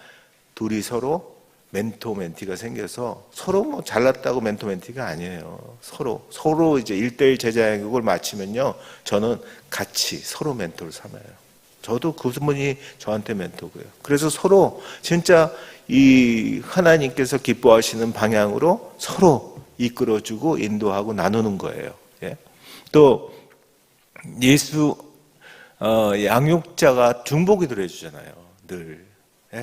둘이 서로 멘토 멘티가 생겨서, 서로 뭐 잘났다고 멘토 멘티가 아니에요. 서로 이제 1대1 제자양육을 마치면요, 저는 같이 서로 멘토를 삼아요. 저도 그분이 저한테 멘토고요. 그래서 서로 진짜 이 하나님께서 기뻐하시는 방향으로 서로 이끌어주고 인도하고 나누는 거예요. 예? 또 예수 양육자가 중보기도를 해주잖아요. 늘.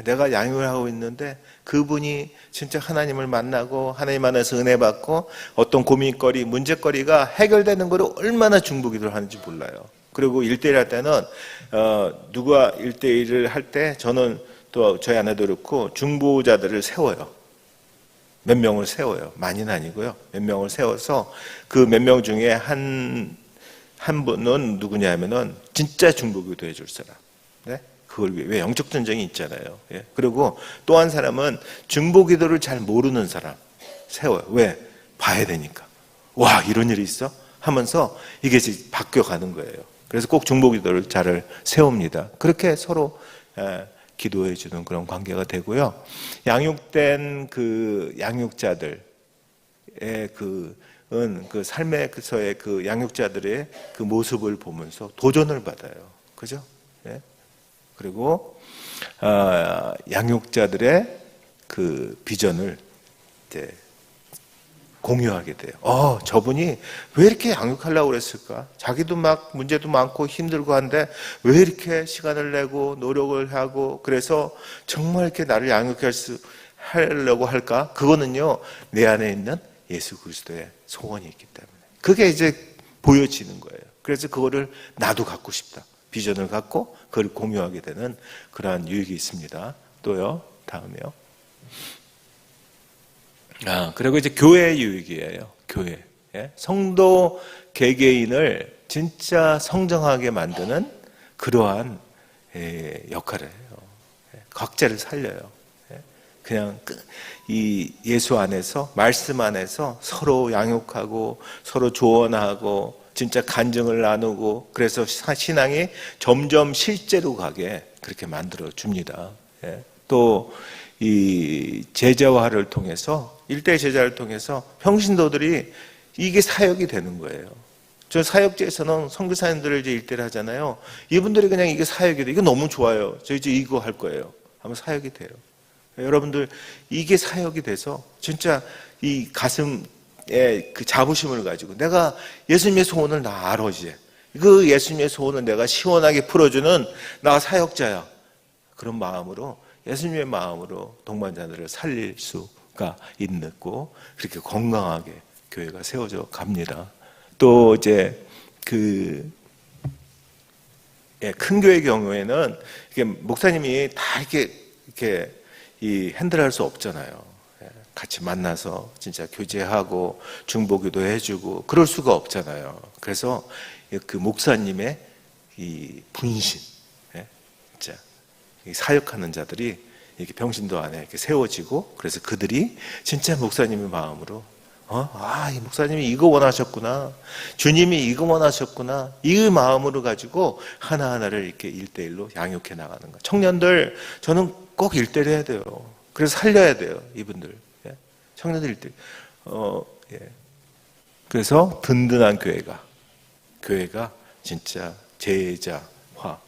내가 양육을 하고 있는데 그분이 진짜 하나님을 만나고 하나님 안에서 은혜 받고 어떤 고민거리, 문제거리가 해결되는 거를 얼마나 중보기도를 하는지 몰라요. 그리고 1대1 할 때는 누가 1대1을 할 때 저는 또 저희 아내도 그렇고 중보자들을 세워요. 몇 명을 세워요. 많이는 아니고요. 몇 명을 세워서 그 몇 명 중에 한 분은 누구냐면은 진짜 중보기도 해줄 사람. 네? 그걸 왜 영적 전쟁이 있잖아요. 예? 그리고 또 한 사람은 중보기도를 잘 모르는 사람 세워요. 왜? 봐야 되니까. 와, 이런 일이 있어? 하면서 이게 이제 바뀌어가는 거예요. 그래서 꼭 중보기도를 잘 세웁니다. 그렇게 서로 기도해 주는 그런 관계가 되고요. 양육된 그 양육자들의 그 삶에서의 그 양육자들의 그 모습을 보면서 도전을 받아요. 그죠? 예? 그리고 양육자들의 그 비전을 이제 공유하게 돼요. 저분이 왜 이렇게 양육하려고 그랬을까? 자기도 막 문제도 많고 힘들고 한데 왜 이렇게 시간을 내고 노력을 하고, 그래서 정말 이렇게 나를 하려고 할까? 그거는요, 내 안에 있는 예수 그리스도의 소원이 있기 때문에 그게 이제 보여지는 거예요. 그래서 그거를 나도 갖고 싶다. 비전을 갖고 그걸 공유하게 되는 그러한 유익이 있습니다. 또요, 다음에요. 그리고 이제 교회의 유익이에요. 교회. 예? 성도 개개인을 진짜 성장하게 만드는 그러한 역할을 해요. 각자를 살려요. 그냥 이 예수 안에서, 말씀 안에서 서로 양육하고 서로 조언하고 진짜 간증을 나누고, 그래서 신앙이 점점 실제로 가게 그렇게 만들어 줍니다. 또 이 제자화를 통해서, 일대 제자를 통해서 평신도들이 이게 사역이 되는 거예요. 저 사역제에서는 선교사님들을 이제 일대를 하잖아요. 이분들이 그냥 이게 사역이 돼. 이거 너무 좋아요. 저 이제 이거 할 거예요. 하면 사역이 돼요. 여러분들, 이게 사역이 돼서 진짜 이 가슴에 그 자부심을 가지고, 내가 예수님의 소원을 나 알아, 이제. 그 예수님의 소원을 내가 시원하게 풀어주는 나 사역자야. 그런 마음으로, 예수님의 마음으로 동반자들을 살릴 수가 있고, 그렇게 건강하게 교회가 세워져 갑니다. 또 이제 큰 교회의 경우에는 이게 목사님이 다 이렇게 이 핸들할 수 없잖아요. 같이 만나서 진짜 교제하고 중보기도 해주고 그럴 수가 없잖아요. 그래서 그 목사님의 이 분신, 진짜 사역하는 자들이 이렇게 병신도 안에 이렇게 세워지고, 그래서 그들이 진짜 목사님의 마음으로 이 목사님이 이거 원하셨구나, 주님이 이거 원하셨구나, 이 마음으로 가지고 하나하나를 이렇게 1대1로 양육해 나가는 거예요. 청년들, 저는 꼭 1대1 해야 돼요. 그래서 살려야 돼요, 이분들. 청년들 1대1. 그래서 든든한 교회가 진짜 제자화,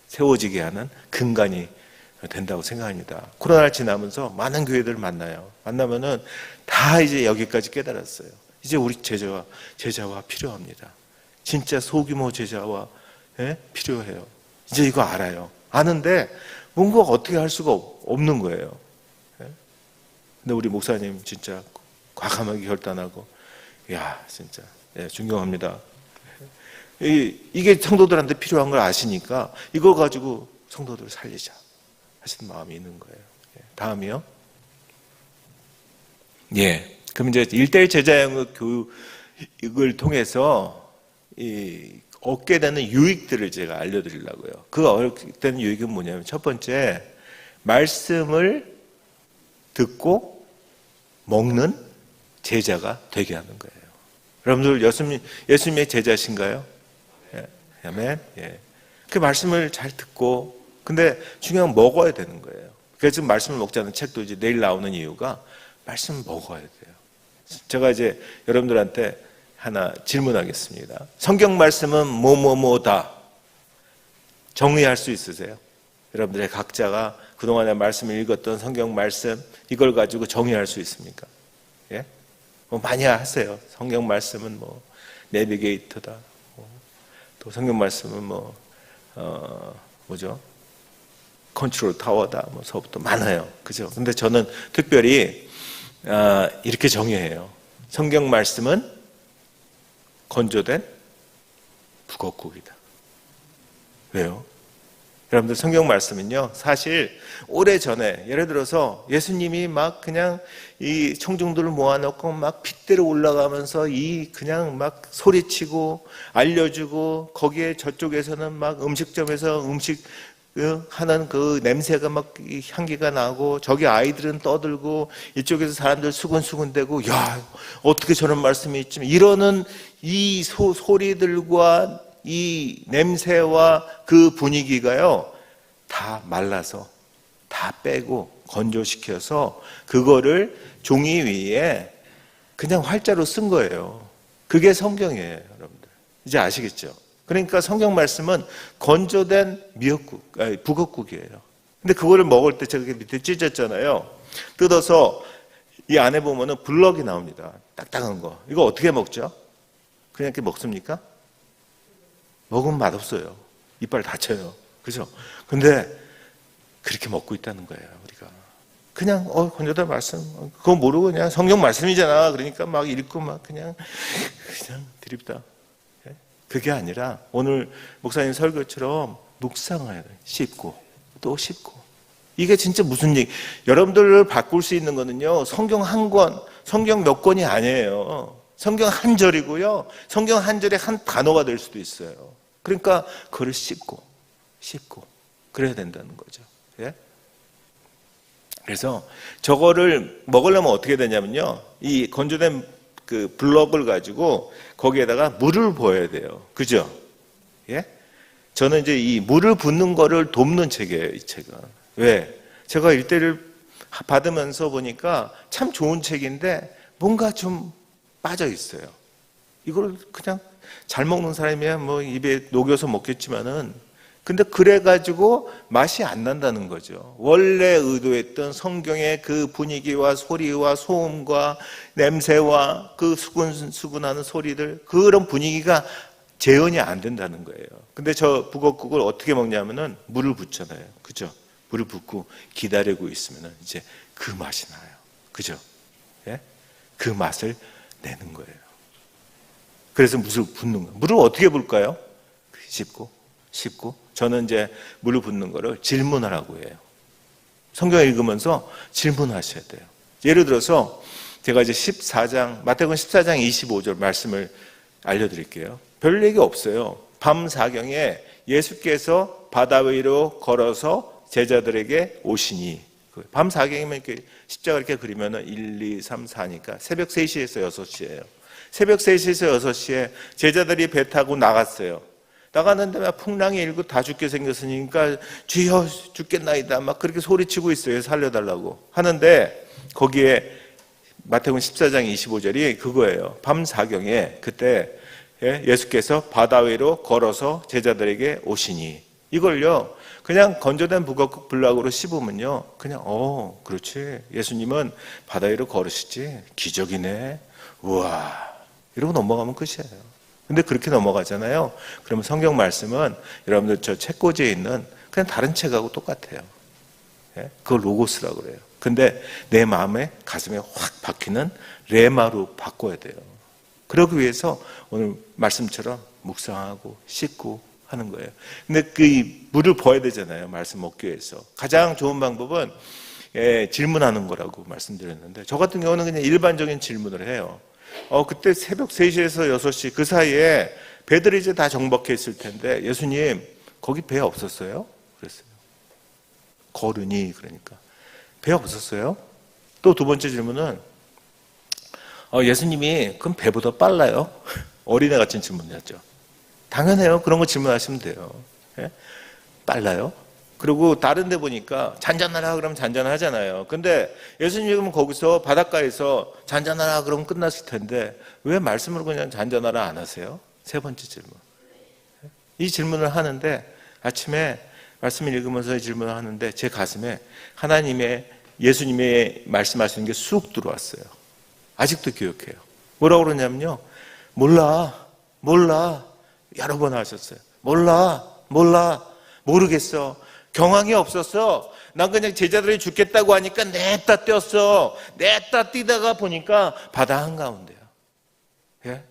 세워지게 하는 근간이 된다고 생각합니다. 코로나를 지나면서 많은 교회들을 만나면은 다 이제 여기까지 깨달았어요. 이제 우리 제자화 필요합니다. 진짜 소규모 제자화 필요해요. 이제 이거 알아요. 아는데 뭔가 어떻게 할 수가 없는 거예요. 근데 우리 목사님 진짜 과감하게 결단하고, 진짜 존경합니다. 이게 성도들한테 필요한 걸 아시니까 이거 가지고 성도들을 살리자 하시는 마음이 있는 거예요. 다음이요. 그럼 이제 1대1 제자양육 교육을 통해서 얻게 되는 유익들을 제가 알려드리려고요. 그 얻게 되는 유익은 뭐냐면, 첫 번째, 말씀을 듣고 먹는 제자가 되게 하는 거예요. 여러분들 예수님의 제자신가요? 아멘. 그 말씀을 잘 듣고, 근데 중요한 건 먹어야 되는 거예요. 그래서 지금 말씀을 먹지 않는 책도 이제 내일 나오는 이유가 말씀을 먹어야 돼요. 제가 이제 여러분들한테 하나 질문하겠습니다. 성경 말씀은 뭐뭐뭐다 정의할 수 있으세요? 여러분들의 각자가 그동안에 말씀을 읽었던 성경 말씀, 이걸 가지고 정의할 수 있습니까? 많이 하세요. 성경 말씀은 내비게이터다. 또 성경 말씀은 뭐죠? 컨트롤 타워다. 서부터 많아요. 그죠? 근데 저는 특별히 이렇게 정의해요. 성경 말씀은 건조된 북엇국이다. 왜요? 여러분들, 성경 말씀은요, 사실 오래전에, 예를 들어서 예수님이 막 그냥 이 청중들을 모아놓고 막 핏대로 올라가면서 그냥 막 소리치고 알려주고, 거기에 저쪽에서는 막 음식점에서 음식 하는 그 냄새가 막 향기가 나고, 저기 아이들은 떠들고, 이쪽에서 사람들 수근수근대고, 어떻게 저런 말씀이 있지? 이러는 이 소리들과 이 냄새와 그 분위기가요, 다 말라서 다 빼고 건조시켜서 그거를 종이 위에 그냥 활자로 쓴 거예요. 그게 성경이에요, 여러분들. 이제 아시겠죠? 그러니까 성경 말씀은 건조된 북엇국이에요. 근데 그거를 먹을 때 제가 밑에 찢었잖아요. 뜯어서 이 안에 보면은 블럭이 나옵니다. 딱딱한 거. 이거 어떻게 먹죠? 그냥 이렇게 먹습니까? 먹으면 맛없어요. 이빨 다쳐요. 그죠? 근데 그렇게 먹고 있다는 거예요, 우리가. 그냥 건조된 말씀, 그거 모르고 그냥 성경 말씀이잖아. 그러니까 막 읽고 막 그냥 드립다. 그게 아니라 오늘 목사님 설교처럼 묵상을 씹고 또 씹고. 이게 진짜 무슨 얘기? 여러분들을 바꿀 수 있는 거는요, 성경 한 권, 성경 몇 권이 아니에요. 성경 한 절이고요, 성경 한 절에 한 단어가 될 수도 있어요. 그러니까 그걸 씹고 그래야 된다는 거죠. 그래서 저거를 먹으려면 어떻게 되냐면요. 이 건조된 그 블럭을 가지고 거기에다가 물을 부어야 돼요. 그죠? 예? 저는 이제 이 물을 붓는 거를 돕는 책이에요, 이 책은. 왜? 제가 일대를 받으면서 보니까 참 좋은 책인데 뭔가 좀 빠져 있어요. 이걸 그냥 잘 먹는 사람이야 뭐 입에 녹여서 먹겠지만은 근데 그래가지고 맛이 안 난다는 거죠. 원래 의도했던 성경의 그 분위기와 소리와 소음과 냄새와 그 수근수근하는 소리들 그런 분위기가 재현이 안 된다는 거예요. 근데 저 북엇국을 어떻게 먹냐면은 물을 붓잖아요. 그죠? 물을 붓고 기다리고 있으면은 이제 그 맛이 나요. 그죠? 예? 그 맛을 내는 거예요. 그래서 물을 붓는 거예요. 물을 어떻게 붓을까요? 씹고. 저는 이제 물을 붓는 거를 질문하라고 해요. 성경을 읽으면서 질문하셔야 돼요. 예를 들어서 제가 이제 14장, 마태복음 14장 25절 말씀을 알려드릴게요. 별 얘기 없어요. 밤 사경에 예수께서 바다 위로 걸어서 제자들에게 오시니 밤 사경이면 이렇게 십자가 이렇게 그리면은 1, 2, 3, 4니까 새벽 3시에서 6시예요. 새벽 3시에서 6시에 제자들이 배 타고 나갔어요. 나갔는데 막 풍랑이 일고 다 죽게 생겼으니까 주여 죽겠나이다 막 그렇게 소리치고 있어요. 살려달라고 하는데 거기에 마태복음 14장 25절이 그거예요. 밤 사경에 그때 예수께서 바다 위로 걸어서 제자들에게 오시니 이걸요 그냥 건조된 북엇국 블락으로 씹으면요 그냥 그렇지 예수님은 바다 위로 걸으시지 기적이네 우와 이러고 넘어가면 끝이에요. 근데 그렇게 넘어가잖아요. 그러면 성경 말씀은 여러분들 저 책꽂이에 있는 그냥 다른 책하고 똑같아요. 그걸 로고스라고 그래요. 근데 내 마음에 가슴에 확 박히는 레마로 바꿔야 돼요. 그러기 위해서 오늘 말씀처럼 묵상하고 씻고 하는 거예요. 근데 그 물을 부어야 되잖아요. 말씀 먹기 위해서. 가장 좋은 방법은 질문하는 거라고 말씀드렸는데 저 같은 경우는 그냥 일반적인 질문을 해요. 그때 새벽 3시에서 6시 그 사이에 배들이 이제 다 정박해 있을 텐데 예수님 거기 배 없었어요? 그랬어요. 거르니 그러니까 배 없었어요? 또 두 번째 질문은 예수님이 그럼 배보다 빨라요? 어린애 같은 질문이었죠. 당연해요. 그런 거 질문하시면 돼요. 예? 빨라요? 그리고 다른 데 보니까 잔잔하라 그러면 잔잔하잖아요. 근데 예수님이 그러면 거기서 바닷가에서 잔잔하라 그러면 끝났을 텐데 왜 말씀으로 그냥 잔잔하라 안 하세요? 세 번째 질문. 이 질문을 하는데 아침에 말씀을 읽으면서 이 질문을 하는데 제 가슴에 하나님의 예수님의 말씀하시는 게 쑥 들어왔어요. 아직도 기억해요. 뭐라고 그러냐면요. 몰라. 여러 번 하셨어요. 몰라. 모르겠어. 경황이 없었어. 난 그냥 제자들이 죽겠다고 하니까 냈다 뛰었어. 냈다 뛰다가 보니까 바다 한가운데야. 예?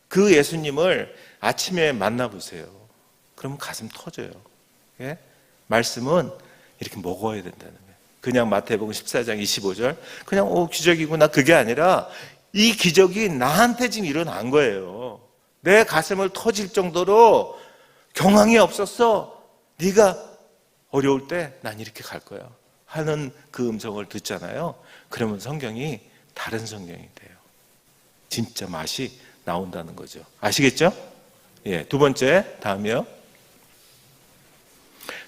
그 예수님을 아침에 만나보세요. 그러면 가슴 터져요. 예? 말씀은 이렇게 먹어야 된다는 거예요. 그냥 마태복음 14장 25절 그냥 기적이구나 그게 아니라 이 기적이 나한테 지금 일어난 거예요. 내 가슴을 터질 정도로 경황이 없었어. 네가 어려울 때 난 이렇게 갈 거야 하는 그 음성을 듣잖아요. 그러면 성경이 다른 성경이 돼요. 진짜 맛이 나온다는 거죠. 아시겠죠? 예, 두 번째 다음이요.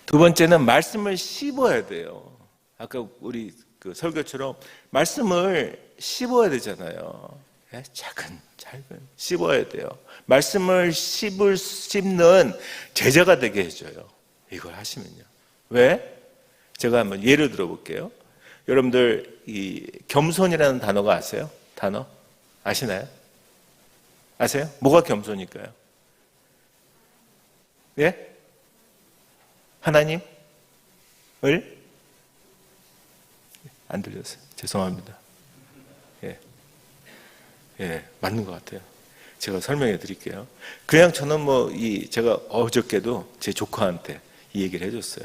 두 번째는 말씀을 씹어야 돼요. 아까 우리 그 설교처럼 말씀을 씹어야 되잖아요. 예? 작은 씹어야 돼요. 말씀을 씹는 제자가 되게 해줘요. 이걸 하시면요. 왜? 제가 한번 예를 들어볼게요. 여러분들 이 겸손이라는 단어가 아세요? 단어 아시나요? 아세요? 뭐가 겸손일까요? 예? 하나님을 안 들렸어요. 죄송합니다. 예, 맞는 것 같아요. 제가 설명해 드릴게요. 그냥 저는 제가 어저께도 제 조카한테 이 얘기를 해줬어요.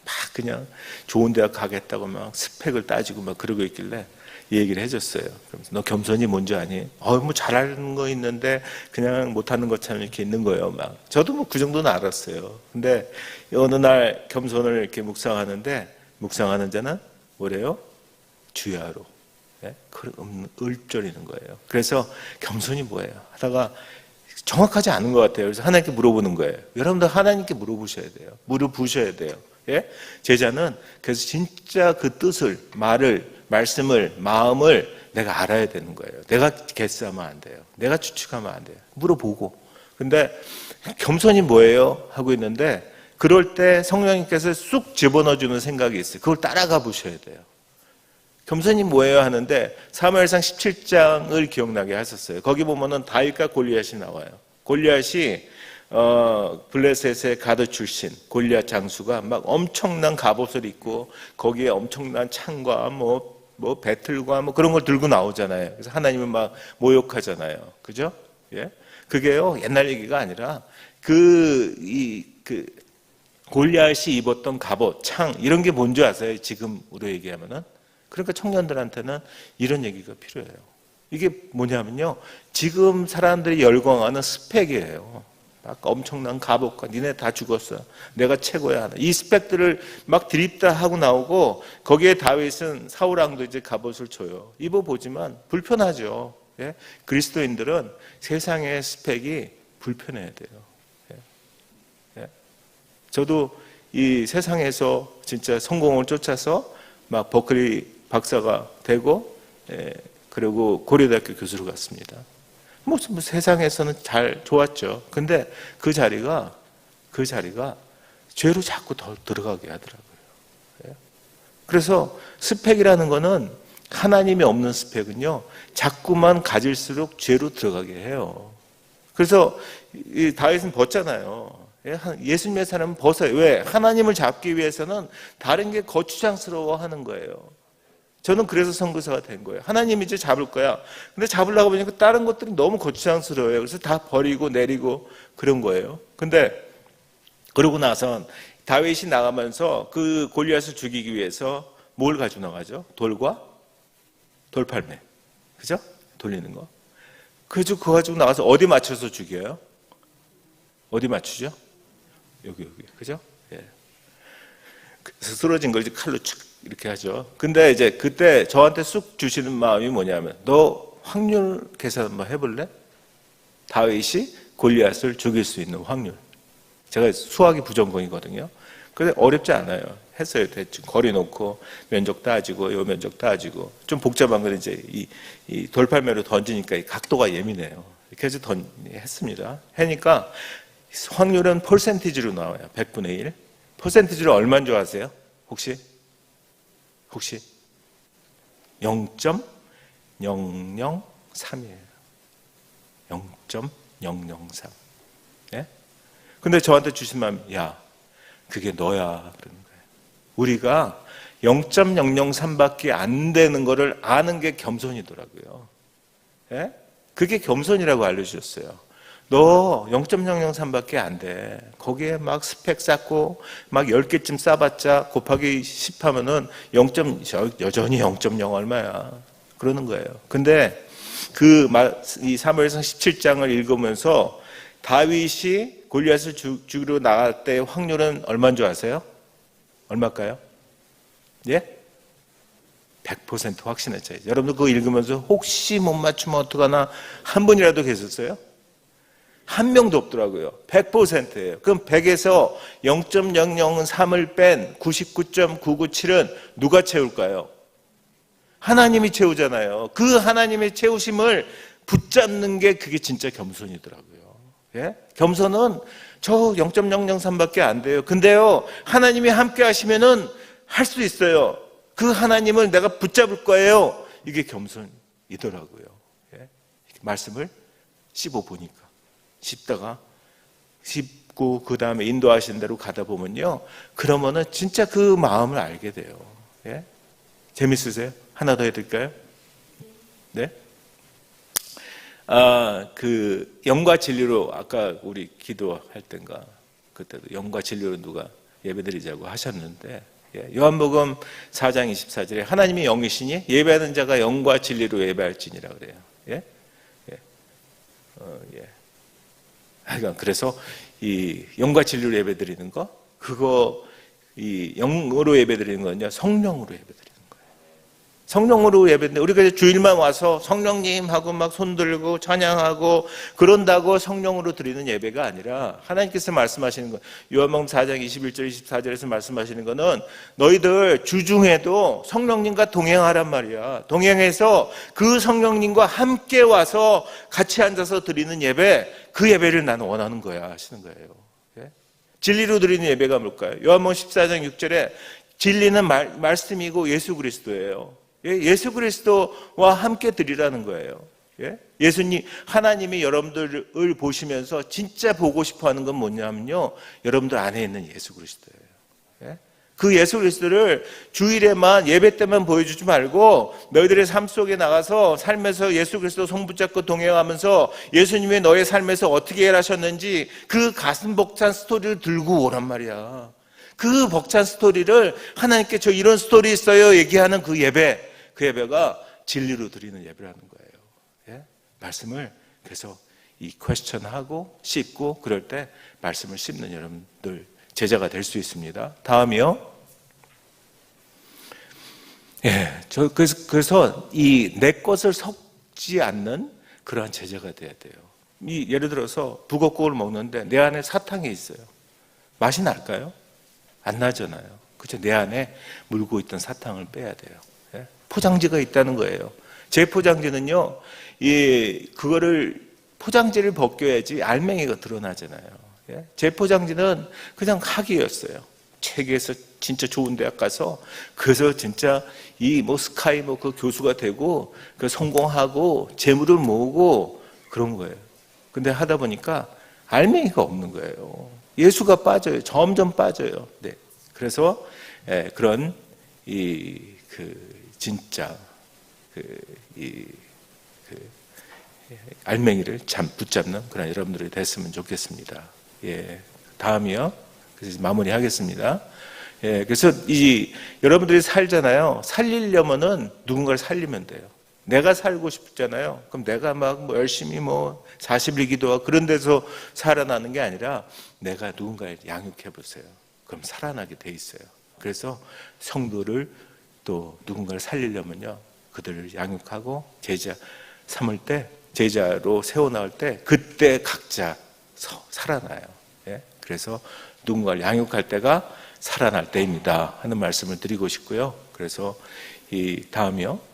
막 그냥 좋은 대학 가겠다고 막 스펙을 따지고 막 그러고 있길래 이 얘기를 해줬어요. 그러면서 너 겸손이 뭔지 아니? 뭐 잘하는 거 있는데 그냥 못하는 것처럼 이렇게 있는 거예요. 저도 그 정도는 알았어요. 근데 어느 날 겸손을 이렇게 묵상하는데 묵상하는 자는 뭐래요? 주야로. 예? 을조리는 거예요. 그래서 겸손이 뭐예요? 하다가 정확하지 않은 것 같아요. 그래서 하나님께 물어보는 거예요. 여러분들 하나님께 물어보셔야 돼요. 물어보셔야 돼요. 예? 제자는 그래서 진짜 그 뜻을, 말씀을, 마음을 내가 알아야 되는 거예요. 내가 개수하면 안 돼요. 내가 추측하면 안 돼요. 물어보고. 근데 겸손이 뭐예요? 하고 있는데 그럴 때 성령님께서 쑥 집어넣어주는 생각이 있어요. 그걸 따라가 보셔야 돼요. 겸손이 뭐예요? 하는데 사무엘상 17장을 기억나게 하셨어요. 거기 보면은 다윗과 골리앗이 나와요. 골리앗이 블레셋의 가드 출신 골리앗 장수가 막 엄청난 갑옷을 입고 거기에 엄청난 창과 뭐 배틀과 뭐 그런 걸 들고 나오잖아요. 그래서 하나님을 막 모욕하잖아요. 그죠? 예? 그게요 옛날 얘기가 아니라 골리앗이 입었던 갑옷, 창 이런 게 뭔지 아세요? 지금으로 얘기하면은. 그러니까 청년들한테는 이런 얘기가 필요해요. 이게 뭐냐면요. 지금 사람들이 열광하는 스펙이에요. 막 엄청난 갑옷과 니네 다 죽었어. 내가 최고야. 이 스펙들을 막 드립다 하고 나오고 거기에 다윗은 사울왕도 이제 갑옷을 줘요. 입어보지만 불편하죠. 예? 그리스도인들은 세상의 스펙이 불편해야 돼요. 예? 예? 저도 이 세상에서 진짜 성공을 쫓아서 막 버클리 박사가 되고 그리고 고려대학교 교수로 갔습니다. 뭐 세상에서는 잘 좋았죠. 근데 그 자리가 죄로 자꾸 더 들어가게 하더라고요. 그래서 스펙이라는 거는 하나님이 없는 스펙은요 자꾸만 가질수록 죄로 들어가게 해요. 그래서 이 다윗은 벗잖아요. 예수님의 사람은 벗어요. 왜? 하나님을 잡기 위해서는 다른 게 거추장스러워 하는 거예요. 저는 그래서 선교사가 된 거예요. 하나님이 이제 잡을 거야. 근데 잡으려고 보니까 다른 것들이 너무 거추장스러워요. 그래서 다 버리고 내리고 그런 거예요. 근데 그러고 나선 다윗이 나가면서 그 골리앗을 죽이기 위해서 뭘 가지고 나가죠? 돌과 돌팔매. 그죠? 돌리는 거. 그래서 그거 가지고 나가서 어디 맞춰서 죽여요? 어디 맞추죠? 여기. 그죠? 예. 그래서 쓰러진 걸 이제 칼로 쭉 이렇게 하죠. 근데 이제 그때 저한테 쑥 주시는 마음이 뭐냐면 너 확률 계산 한번 해볼래? 다윗이 골리앗을 죽일 수 있는 확률. 제가 수학이 부전공이거든요. 근데 어렵지 않아요. 했어요. 대충 거리 놓고 면적 따지고 요 면적 따지고 좀 복잡한 건 이제 이 돌팔매로 던지니까 이 각도가 예민해요. 이렇게 해서 했습니다. 하니까 확률은 퍼센티지로 나와요. 100분의 1. 퍼센티지를 얼마인 줄 아세요? 혹시 0.003이에요. 0.003. 예? 근데 저한테 주신 마음이 야, 그게 너야 그러는 거예요. 우리가 0.003밖에 안 되는 거를 아는 게 겸손이더라고요. 예? 그게 겸손이라고 알려주셨어요. 너 0.003밖에 안 돼. 거기에 막 스펙 쌓고 막 10개쯤 쌓아봤자 곱하기 10 하면은 여전히 0.0 얼마야. 그러는 거예요. 근데 이 사무엘상 17장을 읽으면서 다윗이 골리앗을 죽이러 나갈 때의 확률은 얼마인 줄 아세요? 얼마일까요? 예? 100% 확신했죠. 여러분들 그거 읽으면서 혹시 못 맞추면 어떡하나 한 분이라도 계셨어요? 한 명도 없더라고요. 100%예요. 그럼 100에서 0.003을 뺀 99.997은 누가 채울까요? 하나님이 채우잖아요. 그 하나님의 채우심을 붙잡는 게 그게 진짜 겸손이더라고요. 예? 겸손은 저 0.003밖에 안 돼요. 근데요, 하나님이 함께 하시면은 할 수 있어요. 그 하나님을 내가 붙잡을 거예요. 이게 겸손이더라고요. 예? 말씀을 씹어보니까. 씹다가 씹고 그 다음에 인도하신 대로 가다 보면요, 그러면은 진짜 그 마음을 알게 돼요. 예? 재밌으세요? 하나 더 해드릴까요? 네? 그 영과 진리로 아까 우리 기도할 땐가 그때도 영과 진리로 누가 예배드리자고 하셨는데, 예, 요한복음 4장 24절에 하나님이 영이시니 예배하는 자가 영과 진리로 예배할지니라 그래요. 예? 예. 예. 그래서 이 영과 진리로 예배드리는 거, 그거 이 영으로 예배드리는 건요, 성령으로 예배드리는 거예요. 성령으로 예배인데 우리가 주일만 와서 성령님 하고 막 손들고 찬양하고 그런다고 성령으로 드리는 예배가 아니라 하나님께서 말씀하시는 거, 요한복음 4장 21절 24절에서 말씀하시는 거는 너희들 주중에도 성령님과 동행하란 말이야. 동행해서 그 성령님과 함께 와서 같이 앉아서 드리는 예배, 그 예배를 나는 원하는 거야 하시는 거예요. 예? 진리로 드리는 예배가 뭘까요? 요한복음 14장 6절에 진리는 말씀이고 예수 그리스도예요. 예수 그리스도와 함께 드리라는 거예요. 예수님, 하나님이 여러분들을 보시면서 진짜 보고 싶어 하는 건 뭐냐면요, 여러분들 안에 있는 예수 그리스도예요. 그 예수 그리스도를 주일에만, 예배 때만 보여주지 말고 너희들의 삶 속에 나가서 삶에서 예수 그리스도 손 붙잡고 동행하면서 예수님이 너의 삶에서 어떻게 일하셨는지 그 가슴 벅찬 스토리를 들고 오란 말이야. 그 벅찬 스토리를 하나님께 저 이런 스토리 있어요 얘기하는 그 예배, 그 예배가 진리로 드리는 예배라는 거예요. 예? 말씀을 계속 이 퀘스천하고 씹고 그럴 때 말씀을 씹는 여러분들 제자가 될 수 있습니다. 다음이요. 예, 그래서 이 내 것을 섞지 않는 그러한 제자가 돼야 돼요. 예를 들어서 북엇국을 먹는데 내 안에 사탕이 있어요. 맛이 날까요? 안 나잖아요. 그렇죠? 내 안에 물고 있던 사탕을 빼야 돼요. 예? 포장지가 있다는 거예요. 제 포장지는요, 그거를 포장지를 벗겨야지 알맹이가 드러나잖아요. 예? 제 포장지는 그냥 학위였어요. 책에서 진짜 좋은 대학 가서 그래서 진짜 스카이 그 교수가 되고 그 성공하고 재물을 모으고 그런 거예요. 근데 하다 보니까 알맹이가 없는 거예요. 예수가 빠져요. 점점 빠져요. 네. 그래서 그런 진짜 알맹이를 붙잡는 그런 여러분들이 됐으면 좋겠습니다. 예. 다음이요. 그래서 마무리하겠습니다. 예. 그래서 여러분들이 살잖아요. 살리려면은 누군가를 살리면 돼요. 내가 살고 싶잖아요. 그럼 내가 열심히 40일 기도하고 그런 데서 살아나는 게 아니라 내가 누군가를 양육해 보세요. 그럼 살아나게 돼 있어요. 그래서 성도를 또 누군가를 살리려면요, 그들을 양육하고 제자 삼을 때, 제자로 세워나올 때 그때 각자 살아나요. 예? 그래서 누군가를 양육할 때가 살아날 때입니다 하는 말씀을 드리고 싶고요. 그래서 다음이요.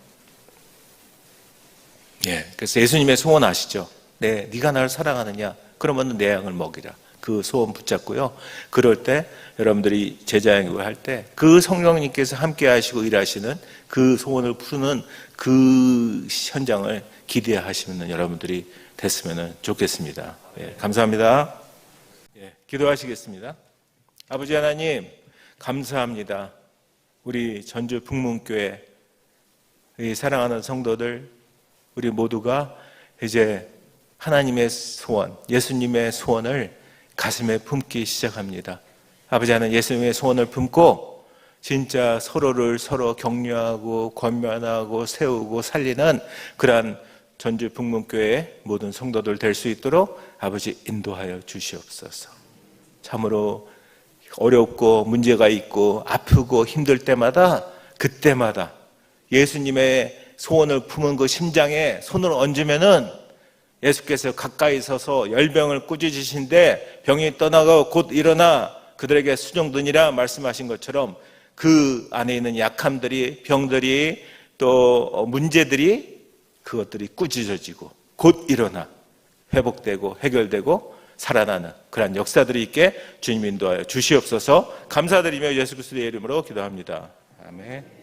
예, 그래서 예수님의 소원 아시죠? 네가 나를 사랑하느냐? 그러면 내 양을 먹이라. 그 소원 붙잡고요. 그럴 때 여러분들이 제자 양육을 할 때 그 성령님께서 함께 하시고 일하시는 그 소원을 푸는 그 현장을 기대하시는 여러분들이 됐으면 좋겠습니다. 예, 감사합니다. 예, 기도하시겠습니다. 아버지 하나님, 감사합니다. 우리 전주 북문교회 사랑하는 성도들, 우리 모두가 이제 하나님의 소원, 예수님의 소원을 가슴에 품기 시작합니다. 아버지 하나님, 예수님의 소원을 품고 진짜 서로를 서로 격려하고 권면하고 세우고 살리는 그러한 전주 북문교회의 모든 성도들 될 수 있도록 아버지 인도하여 주시옵소서. 참으로 어렵고 문제가 있고 아프고 힘들 때마다 그때마다 예수님의 소원을 품은 그 심장에 손을 얹으면은 예수께서 가까이 서서 열병을 꾸짖으신데 병이 떠나고 곧 일어나 그들에게 수종드니라 말씀하신 것처럼 그 안에 있는 약함들이, 병들이, 또 문제들이, 그것들이 꾸짖어지고 곧 일어나 회복되고 해결되고 살아나는 그러한 역사들이 있게 주님 인도하여 주시옵소서. 감사드리며 예수 그리스도의 이름으로 기도합니다. 아멘.